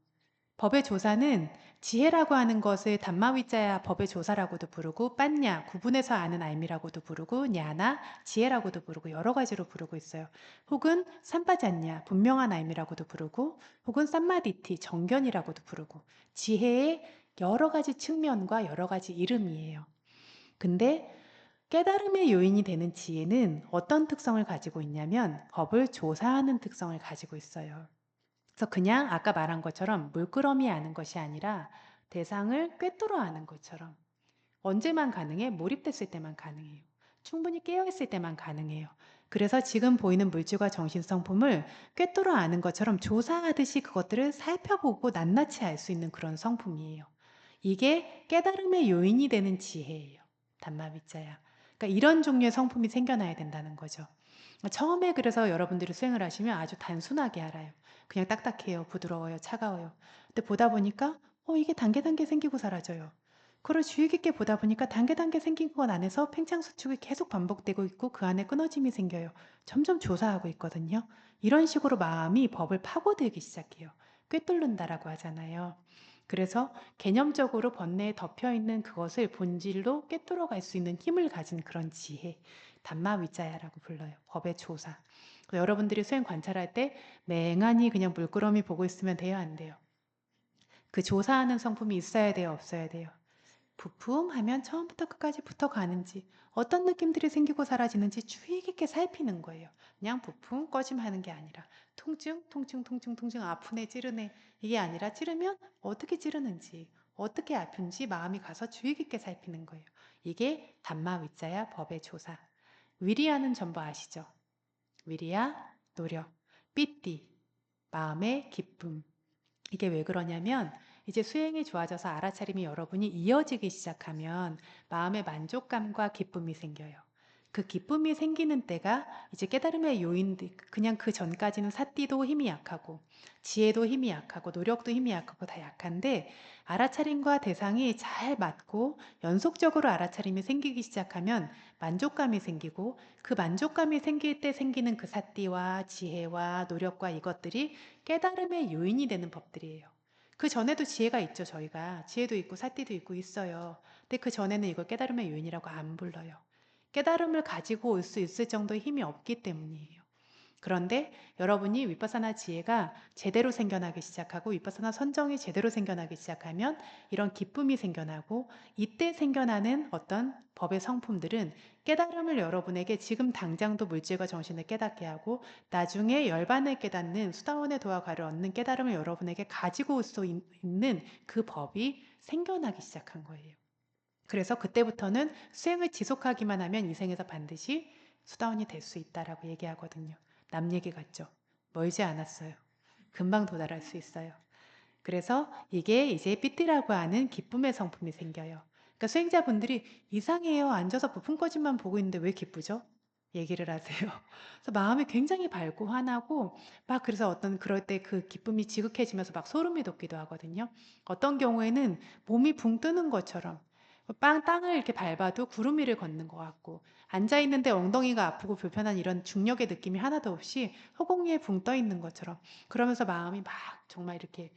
A: 법의 조사는 지혜라고 하는 것을 담마위자야 법의 조사라고도 부르고 빤냐 구분해서 아는 알미라고도 부르고 냐나 지혜라고도 부르고 여러 가지로 부르고 있어요. 혹은 삼바잔냐 분명한 알미라고도 부르고 혹은 삼마디티 정견이라고도 부르고 지혜의 여러 가지 측면과 여러 가지 이름이에요. 근데 깨달음의 요인이 되는 지혜는 어떤 특성을 가지고 있냐면 법을 조사하는 특성을 가지고 있어요. 그래서 그냥 아까 말한 것처럼 물끄러미 아는 것이 아니라 대상을 꿰뚫어 아는 것처럼 언제만 가능해? 몰입됐을 때만 가능해요. 충분히 깨어있을 때만 가능해요. 그래서 지금 보이는 물질과 정신성품을 꿰뚫어 아는 것처럼 조사하듯이 그것들을 살펴보고 낱낱이 알 수 있는 그런 성품이에요. 이게 깨달음의 요인이 되는 지혜예요. 담마비자야. 그러니까 이런 종류의 성품이 생겨나야 된다는 거죠. 처음에 그래서 여러분들이 수행을 하시면 아주 단순하게 알아요. 그냥 딱딱해요. 부드러워요. 차가워요. 근데 보다 보니까 이게 단계 생기고 사라져요. 그걸 주의 깊게 보다 보니까 단계 생긴 것 안에서 팽창수축이 계속 반복되고 있고 그 안에 끊어짐이 생겨요. 점점 조사하고 있거든요. 이런 식으로 마음이 법을 파고들기 시작해요. 꿰뚫는다라고 하잖아요. 그래서 개념적으로 번뇌에 덮여있는 그것을 본질로 꿰뚫어 갈 수 있는 힘을 가진 그런 지혜. 담마위자야라고 불러요. 법의 조사. 여러분들이 수행 관찰할 때 맹하니 그냥 물끄러미 보고 있으면 돼요, 안 돼요? 그 조사하는 성품이 있어야 돼요, 없어야 돼요? 부품하면 처음부터 끝까지 붙어가는지 어떤 느낌들이 생기고 사라지는지 주의 깊게 살피는 거예요. 그냥 부품 꺼짐하는 게 아니라 통증 아프네 찌르네 이게 아니라 찌르면 어떻게 찌르는지 어떻게 아픈지 마음이 가서 주의 깊게 살피는 거예요. 이게 담마위자야 법의 조사. 위리아는 전부 아시죠? 위리아 노력, 삐띠 마음의 기쁨. 이게 왜 그러냐면 이제 수행이 좋아져서 알아차림이 여러분이 이어지기 시작하면 마음의 만족감과 기쁨이 생겨요. 그 기쁨이 생기는 때가 이제 깨달음의 요인들, 그냥 그 전까지는 사띠도 힘이 약하고 지혜도 힘이 약하고 노력도 힘이 약하고 다 약한데 알아차림과 대상이 잘 맞고 연속적으로 알아차림이 생기기 시작하면 만족감이 생기고 그 만족감이 생길 때 생기는 그 사띠와 지혜와 노력과 이것들이 깨달음의 요인이 되는 법들이에요. 그 전에도 지혜가 있죠, 저희가. 지혜도 있고 사띠도 있고 있어요. 근데 그 전에는 이걸 깨달음의 요인이라고 안 불러요. 깨달음을 가지고 올 수 있을 정도의 힘이 없기 때문이에요. 그런데 여러분이 위파사나 지혜가 제대로 생겨나기 시작하고 위파사나 선정이 제대로 생겨나기 시작하면 이런 기쁨이 생겨나고 이때 생겨나는 어떤 법의 성품들은 깨달음을 여러분에게 지금 당장도 물질과 정신을 깨닫게 하고 나중에 열반을 깨닫는 수다원의 도화가를 얻는 깨달음을 여러분에게 가지고 올 수 있는 그 법이 생겨나기 시작한 거예요. 그래서 그때부터는 수행을 지속하기만 하면 이 생에서 반드시 수다원이 될 수 있다라고 얘기하거든요. 남 얘기 같죠? 멀지 않았어요. 금방 도달할 수 있어요. 그래서 이게 이제 삐띠라고 하는 기쁨의 성품이 생겨요. 그러니까 수행자분들이 이상해요. 앉아서 부품 꺼짐만 보고 있는데 왜 기쁘죠? 얘기를 하세요. 그래서 마음이 굉장히 밝고 환하고 막 그래서 어떤 그럴 때 그 기쁨이 지극해지면서 막 소름이 돋기도 하거든요. 어떤 경우에는 몸이 붕 뜨는 것처럼 땅을 이렇게 밟아도 구름 위를 걷는 것 같고 앉아 있는데 엉덩이가 아프고 불편한 이런 중력의 느낌이 하나도 없이 허공 위에 붕 떠 있는 것처럼 그러면서 마음이 막 정말 이렇게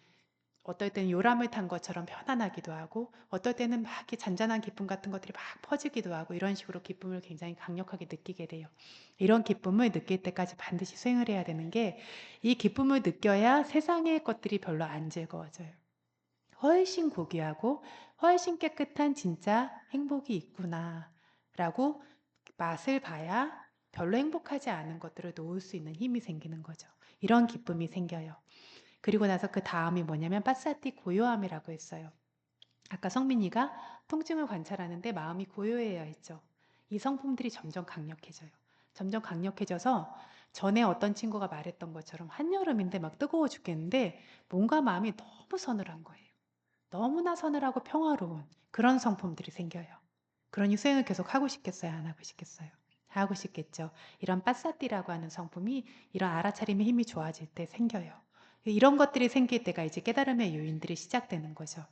A: 어떨 때는 요람을 탄 것처럼 편안하기도 하고 어떨 때는 막 이렇게 잔잔한 기쁨 같은 것들이 막 퍼지기도 하고 이런 식으로 기쁨을 굉장히 강력하게 느끼게 돼요. 이런 기쁨을 느낄 때까지 반드시 수행을 해야 되는 게 이 기쁨을 느껴야 세상의 것들이 별로 안 즐거워져요. 훨씬 고귀하고 훨씬 깨끗한 진짜 행복이 있구나라고 맛을 봐야 별로 행복하지 않은 것들을 놓을 수 있는 힘이 생기는 거죠. 이런 기쁨이 생겨요. 그리고 나서 그 다음이 뭐냐면 빠사티 고요함이라고 했어요. 아까 성민이가 통증을 관찰하는데 마음이 고요해야 했죠. 이 성품들이 점점 강력해져요. 점점 강력해져서 전에 어떤 친구가 말했던 것처럼 한여름인데 막 뜨거워 죽겠는데 뭔가 마음이 너무 서늘한 거예요. 너무나 서늘하고 평화로운 그런 성품들이 생겨요. 그러니 수행을 계속 하고 싶겠어요? 안 하고 싶겠어요? 하고 싶겠죠. 이런 빠사띠라고 하는 성품이 이런 알아차림의 힘이 좋아질 때 생겨요. 이런 것들이 생길 때가 이제 깨달음의 요인들이 시작되는 거죠.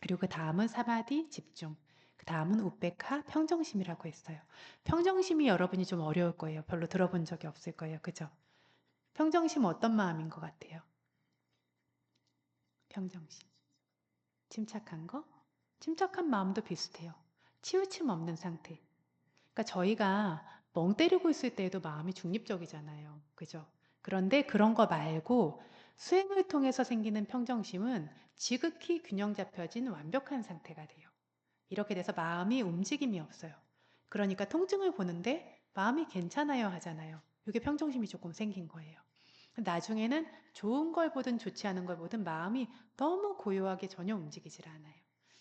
A: 그리고 그 다음은 사마디, 집중. 그 다음은 우페카, 평정심이라고 했어요. 평정심이 여러분이 좀 어려울 거예요. 별로 들어본 적이 없을 거예요. 그죠? 평정심 어떤 마음인 것 같아요? 평정심. 침착한 거? 침착한 마음도 비슷해요. 치우침 없는 상태. 그러니까 저희가 멍 때리고 있을 때에도 마음이 중립적이잖아요. 그죠? 그런데 그런 거 말고 수행을 통해서 생기는 평정심은 지극히 균형 잡혀진 완벽한 상태가 돼요. 이렇게 돼서 마음이 움직임이 없어요. 그러니까 통증을 보는데 마음이 괜찮아요 하잖아요. 이게 평정심이 조금 생긴 거예요. 나중에는 좋은 걸 보든 좋지 않은 걸 보든 마음이 너무 고요하게 전혀 움직이질 않아요.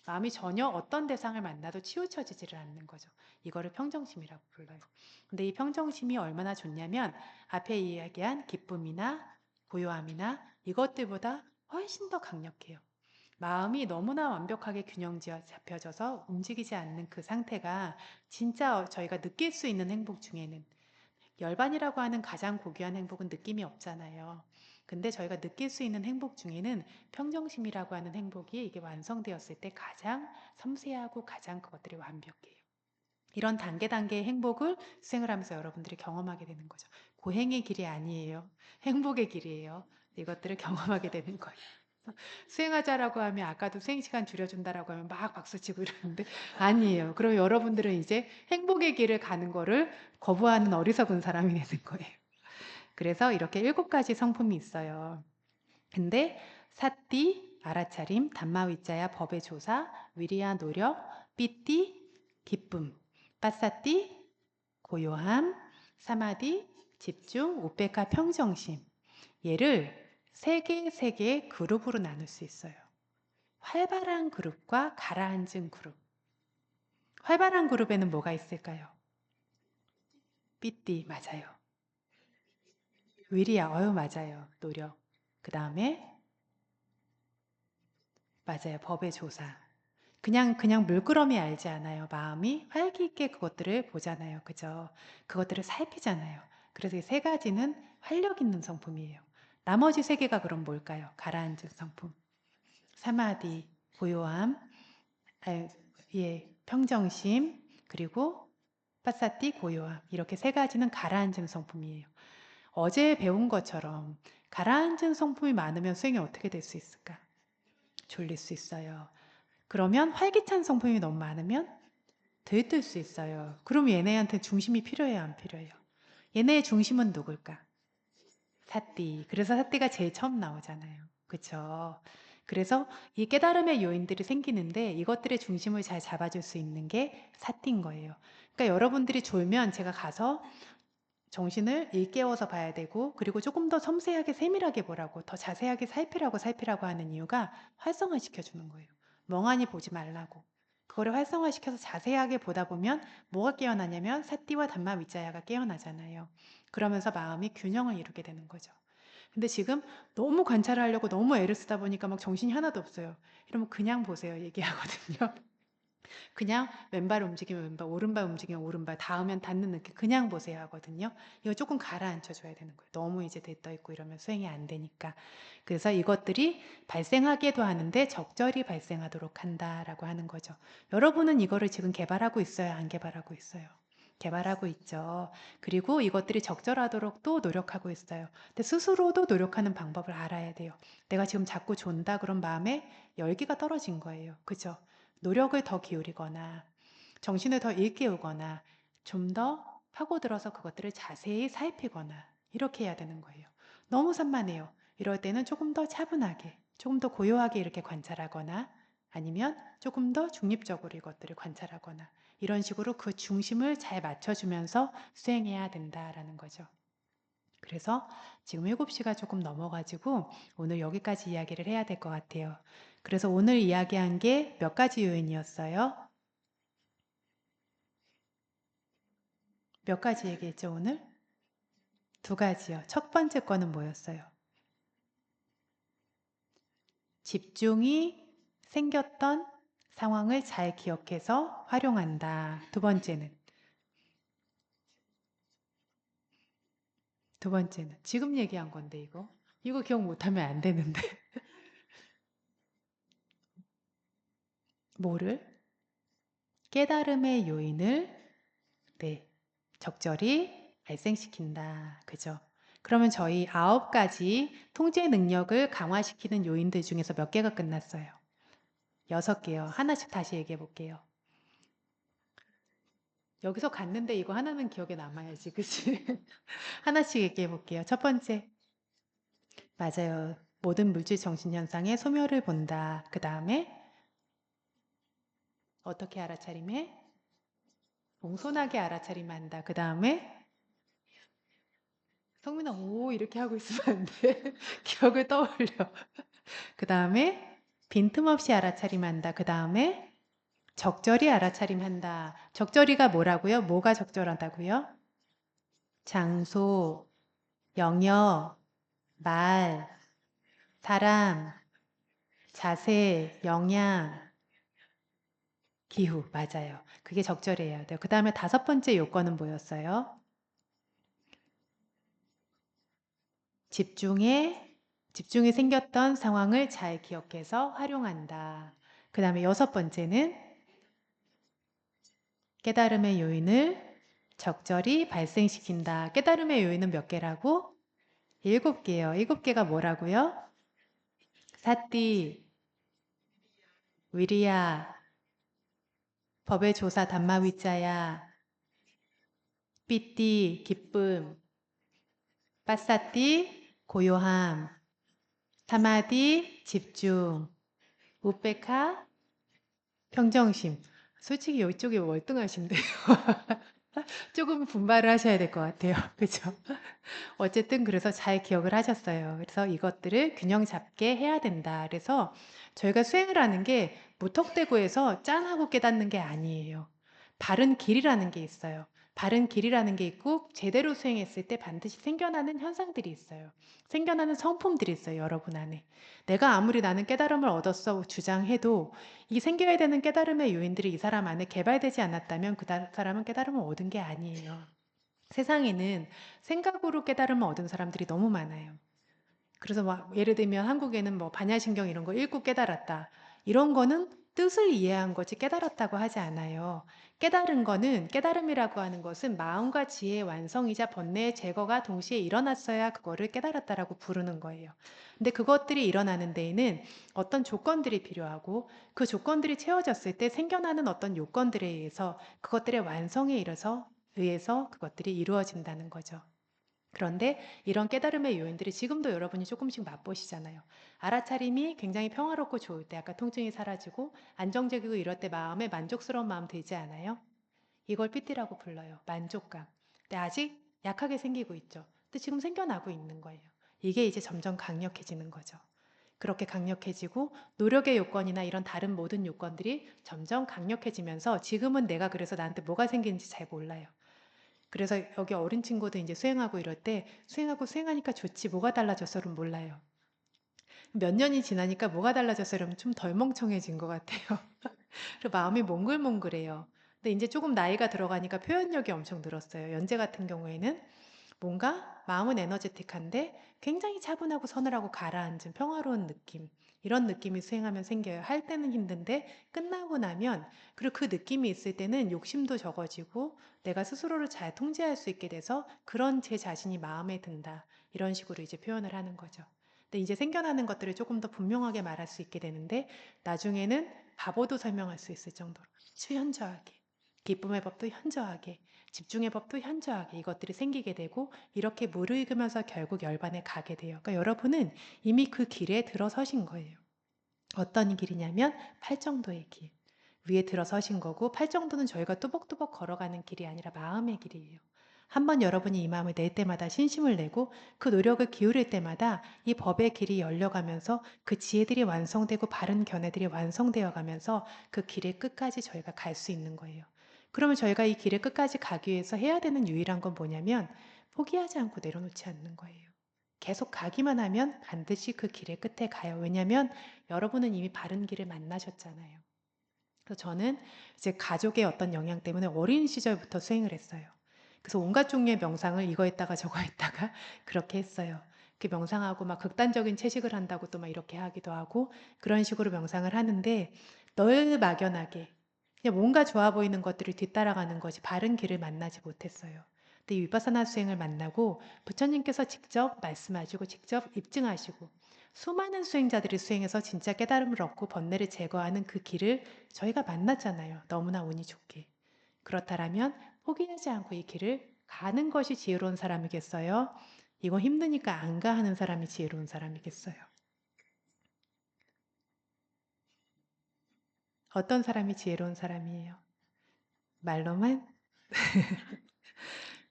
A: 마음이 전혀 어떤 대상을 만나도 치우쳐지지를 않는 거죠. 이거를 평정심이라고 불러요. 근데 이 평정심이 얼마나 좋냐면 앞에 이야기한 기쁨이나 고요함이나 이것들보다 훨씬 더 강력해요. 마음이 너무나 완벽하게 균형 잡혀져서 움직이지 않는 그 상태가 진짜 저희가 느낄 수 있는 행복 중에는 열반이라고 하는 가장 고귀한 행복은 느낌이 없잖아요. 근데 저희가 느낄 수 있는 행복 중에는 평정심이라고 하는 행복이 이게 완성되었을 때 가장 섬세하고 가장 그것들이 완벽해요. 이런 단계 단계의 행복을 수행을 하면서 여러분들이 경험하게 되는 거죠. 고행의 길이 아니에요. 행복의 길이에요. 이것들을 경험하게 되는 거예요. 수행하자라고 하면 아까도 수행 시간 줄여준다라고 하면 막 박수치고 이러는데 아니에요. 그럼 여러분들은 이제 행복의 길을 가는 거를 거부하는 어리석은 사람이 되는 거예요. 그래서 이렇게 7가지 성품이 있어요. 근데 사띠, 알아차림, 담마위자야, 법의 조사, 위리야, 노력, 삐띠, 기쁨, 빠사띠, 고요함, 사마디, 집중, 우페카, 평정심. 얘를 세 개의 그룹으로 나눌 수 있어요. 활발한 그룹과 가라앉은 그룹. 활발한 그룹에는 뭐가 있을까요? 삐띠, 맞아요. 위리야, 맞아요. 노력. 그 다음에, 맞아요. 법의 조사. 그냥 물끄러미 알지 않아요. 마음이 활기 있게 그것들을 보잖아요. 그죠? 그것들을 살피잖아요. 그래서 이 3가지는 활력 있는 성품이에요. 나머지 3개가 그럼 뭘까요? 가라앉은 성품. 사마디, 고요함, 예, 평정심, 그리고 빠사띠, 고요함. 이렇게 3가지는 가라앉은 성품이에요. 어제 배운 것처럼 가라앉은 성품이 많으면 수행이 어떻게 될 수 있을까? 졸릴 수 있어요. 그러면 활기찬 성품이 너무 많으면 들뜰 수 있어요. 그럼 얘네한테 중심이 필요해요, 안 필요해요? 얘네의 중심은 누굴까? 사띠. 그래서 사띠가 제일 처음 나오잖아요. 그쵸? 그래서 이 깨달음의 요인들이 생기는데 이것들의 중심을 잘 잡아줄 수 있는 게 사띠인 거예요. 그러니까 여러분들이 졸면 제가 가서 정신을 일깨워서 봐야 되고 그리고 조금 더 섬세하게 세밀하게 보라고 더 자세하게 살피라고 하는 이유가 활성화시켜 주는 거예요. 멍하니 보지 말라고. 그거를 활성화시켜서 자세하게 보다 보면 뭐가 깨어나냐면 사띠와 담마 위자야가 깨어나잖아요. 그러면서 마음이 균형을 이루게 되는 거죠. 근데 지금 너무 관찰하려고 너무 애를 쓰다 보니까 막 정신이 하나도 없어요. 이러면 그냥 보세요 얘기하거든요. 그냥 왼발 움직이면 왼발, 오른발 움직이면 오른발, 닿으면 닿는 느낌 그냥 보세요 하거든요. 이거 조금 가라앉혀 줘야 되는 거예요. 너무 이제 들떠 있고 이러면 수행이 안 되니까. 그래서 이것들이 발생하게도 하는데 적절히 발생하도록 한다라고 하는 거죠. 여러분은 이거를 지금 개발하고 있어요? 안 개발하고 있어요? 개발하고 있죠. 그리고 이것들이 적절하도록 또 노력하고 있어요. 근데 스스로도 노력하는 방법을 알아야 돼요. 내가 지금 자꾸 존다 그런 마음에 열기가 떨어진 거예요. 그죠? 노력을 더 기울이거나 정신을 더 일깨우거나 좀 더 파고들어서 그것들을 자세히 살피거나 이렇게 해야 되는 거예요. 너무 산만해요. 이럴 때는 조금 더 차분하게 조금 더 고요하게 이렇게 관찰하거나 아니면 조금 더 중립적으로 이것들을 관찰하거나 이런 식으로 그 중심을 잘 맞춰주면서 수행해야 된다라는 거죠. 그래서 지금 7시가 조금 넘어가지고 오늘 여기까지 이야기를 해야 될 것 같아요. 그래서 오늘 이야기한 게 몇 가지 요인이었어요? 몇 가지 얘기했죠, 오늘? 2가지요. 첫 번째 거는 뭐였어요? 집중이 생겼던 상황을 잘 기억해서 활용한다. 두 번째는 지금 얘기한 건데 이거 기억 못하면 안 되는데 뭐를? 깨달음의 요인을 네, 적절히 발생시킨다. 그죠? 그러면 저희 9가지 통제 능력을 강화시키는 요인들 중에서 몇 개가 끝났어요? 6개요. 하나씩 다시 얘기해 볼게요. 여기서 갔는데 이거 하나는 기억에 남아야지. 그치? 하나씩 얘기해 볼게요. 첫 번째. 맞아요. 모든 물질 정신 현상의 소멸을 본다. 그 다음에 어떻게 알아차림해? 공손하게 알아차림한다. 그 다음에 성민아, 오, 이렇게 하고 있으면 안 돼. 기억을 떠올려. 그 다음에 빈틈없이 알아차림한다. 그 다음에 적절히 알아차림한다. 적절히가 뭐라고요? 뭐가 적절하다고요? 장소, 영역, 말, 사람, 자세, 영양, 기후. 맞아요. 그게 적절해야 돼요. 그 다음에 5번째 요건은 뭐였어요? 집중이 생겼던 상황을 잘 기억해서 활용한다. 그 다음에 6번째는 깨달음의 요인을 적절히 발생시킨다. 깨달음의 요인은 몇 개라고? 7개요. 7개가 뭐라고요? 사띠, 위리야, 법의 조사 담마위자야, 삐띠, 기쁨, 빠사띠, 고요함, 사마디, 집중, 우페카, 평정심. 솔직히 이쪽이 월등하신데요. 조금 분발을 하셔야 될 것 같아요. 그죠? 어쨌든 그래서 잘 기억을 하셨어요. 그래서 이것들을 균형 잡게 해야 된다. 그래서 저희가 수행을 하는 게 무턱대고 해서 짠하고 깨닫는 게 아니에요. 바른 길이라는 게 있어요. 바른 길이라는 게 있고 제대로 수행했을 때 반드시 생겨나는 현상들이 있어요. 생겨나는 성품들이 있어요. 여러분 안에. 내가 아무리 나는 깨달음을 얻었어 주장해도 이 생겨야 되는 깨달음의 요인들이 이 사람 안에 개발되지 않았다면 그 사람은 깨달음을 얻은 게 아니에요. 세상에는 생각으로 깨달음을 얻은 사람들이 너무 많아요. 그래서 막 예를 들면 한국에는 뭐 반야신경 이런 거 읽고 깨달았다. 이런 거는 뜻을 이해한 거지 깨달았다고 하지 않아요. 깨달은 거는 깨달음이라고 하는 것은 마음과 지혜의 완성이자 번뇌의 제거가 동시에 일어났어야 그거를 깨달았다라고 부르는 거예요. 근데 그것들이 일어나는 데에는 어떤 조건들이 필요하고 그 조건들이 채워졌을 때 생겨나는 어떤 요건들에 의해서 그것들의 완성에 의해서 그것들이 이루어진다는 거죠. 그런데 이런 깨달음의 요인들이 지금도 여러분이 조금씩 맛보시잖아요. 알아차림이 굉장히 평화롭고 좋을 때, 아까 통증이 사라지고 안정적이고 이럴 때 마음에 만족스러운 마음 들지 않아요? 이걸 삐띠라고 불러요. 만족감. 근데 아직 약하게 생기고 있죠. 근데 지금 생겨나고 있는 거예요. 이게 이제 점점 강력해지는 거죠. 그렇게 강력해지고 노력의 요건이나 이런 다른 모든 요건들이 점점 강력해지면서 지금은 내가 그래서 나한테 뭐가 생기는지 잘 몰라요. 그래서 여기 어린 친구들 이제 수행하고 이럴 때 수행하니까 좋지 뭐가 달라졌어를 몰라요. 몇 년이 지나니까 뭐가 달라졌어 이러면 좀 덜 멍청해진 것 같아요. 그리고 마음이 몽글몽글해요. 근데 이제 조금 나이가 들어가니까 표현력이 엄청 늘었어요. 연재 같은 경우에는 뭔가 마음은 에너제틱한데 굉장히 차분하고 서늘하고 가라앉은 평화로운 느낌. 이런 느낌이 수행하면 생겨요. 할 때는 힘든데 끝나고 나면 그리고 그 느낌이 있을 때는 욕심도 적어지고 내가 스스로를 잘 통제할 수 있게 돼서 그런 제 자신이 마음에 든다. 이런 식으로 이제 표현을 하는 거죠. 근데 이제 생겨나는 것들을 조금 더 분명하게 말할 수 있게 되는데 나중에는 바보도 설명할 수 있을 정도로 추현저하게 기쁨의 법도 현저하게, 집중의 법도 현저하게 이것들이 생기게 되고 이렇게 무르익으면서 결국 열반에 가게 돼요. 그러니까 여러분은 이미 그 길에 들어서신 거예요. 어떤 길이냐면 팔정도의 길. 위에 들어서신 거고 팔정도는 저희가 뚜벅뚜벅 걸어가는 길이 아니라 마음의 길이에요. 한번 여러분이 이 마음을 낼 때마다 신심을 내고 그 노력을 기울일 때마다 이 법의 길이 열려가면서 그 지혜들이 완성되고 바른 견해들이 완성되어 가면서 그 길의 끝까지 저희가 갈 수 있는 거예요. 그러면 저희가 이 길의 끝까지 가기 위해서 해야 되는 유일한 건 뭐냐면 포기하지 않고 내려놓지 않는 거예요. 계속 가기만 하면 반드시 그 길의 끝에 가요. 왜냐하면 여러분은 이미 바른 길을 만나셨잖아요. 그래서 저는 이제 가족의 어떤 영향 때문에 어린 시절부터 수행을 했어요. 그래서 온갖 종류의 명상을 이거 했다가 저거 했다가 그렇게 했어요. 그 명상하고 막 극단적인 채식을 한다고 또 막 이렇게 하기도 하고 그런 식으로 명상을 하는데 늘 막연하게 그냥 뭔가 좋아 보이는 것들을 뒤따라가는 것이 바른 길을 만나지 못했어요. 근데 이 위파사나 수행을 만나고 부처님께서 직접 말씀하시고 직접 입증하시고 수많은 수행자들이 수행해서 진짜 깨달음을 얻고 번뇌를 제거하는 그 길을 저희가 만났잖아요. 너무나 운이 좋게. 그렇다면 포기하지 않고 이 길을 가는 것이 지혜로운 사람이겠어요? 이거 힘드니까 안 가 하는 사람이 지혜로운 사람이겠어요? 어떤 사람이 지혜로운 사람이에요? 말로만?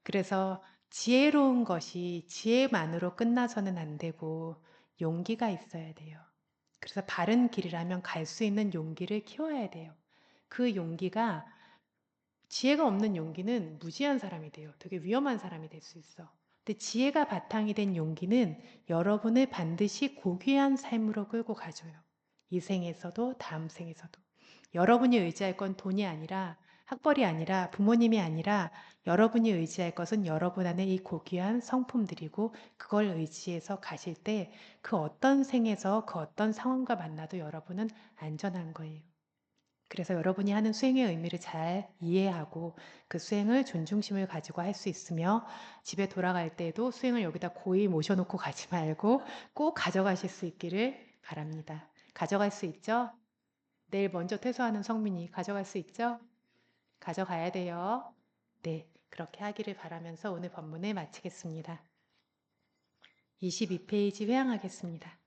A: 그래서 지혜로운 것이 지혜만으로 끝나서는 안 되고 용기가 있어야 돼요. 그래서 바른 길이라면 갈 수 있는 용기를 키워야 돼요. 그 용기가 지혜가 없는 용기는 무지한 사람이 돼요. 되게 위험한 사람이 될 수 있어. 근데 지혜가 바탕이 된 용기는 여러분을 반드시 고귀한 삶으로 끌고 가줘요. 이 생에서도 다음 생에서도. 여러분이 의지할 건 돈이 아니라 학벌이 아니라 부모님이 아니라 여러분이 의지할 것은 여러분 안에 이 고귀한 성품들이고 그걸 의지해서 가실 때 그 어떤 생에서 그 어떤 상황과 만나도 여러분은 안전한 거예요. 그래서 여러분이 하는 수행의 의미를 잘 이해하고 그 수행을 존중심을 가지고 할 수 있으며 집에 돌아갈 때에도 수행을 여기다 고이 모셔놓고 가지 말고 꼭 가져가실 수 있기를 바랍니다. 가져갈 수 있죠? 내일 먼저 퇴소하는 성민이 가져갈 수 있죠? 가져가야 돼요. 네, 그렇게 하기를 바라면서 오늘 법문을 마치겠습니다. 22페이지 회항하겠습니다.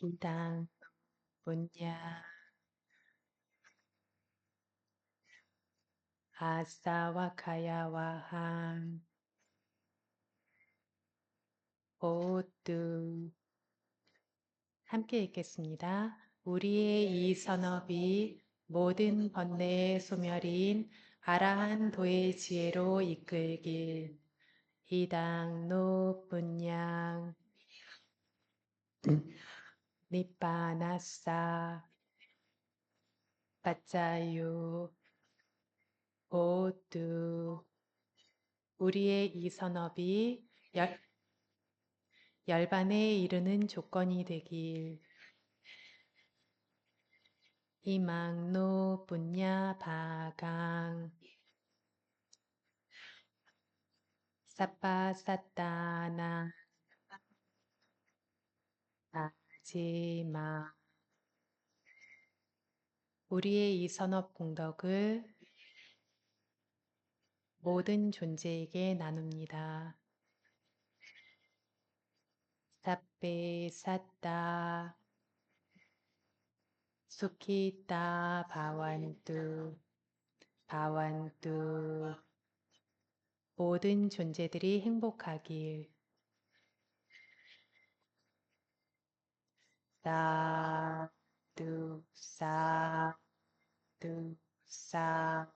A: 인당 문야 아사와 가야와한 오뚜 함께 읽겠습니다. 우리의 이 선업이 모든 번뇌의 소멸인 아라한 도의 지혜로 이끌길 이당 노분양 니빠나싸 빠짜유 오뚜 우리의 이 선업이 열반에 이르는 조건이 되길 이망노 분야 바강 사빠사따나 아지마 우리의 이 선업 공덕을 모든 존재에게 나눕니다. 사페 사따 수키따 바완뚜 바완뚜 모든 존재들이 행복하길 사두 사두 사두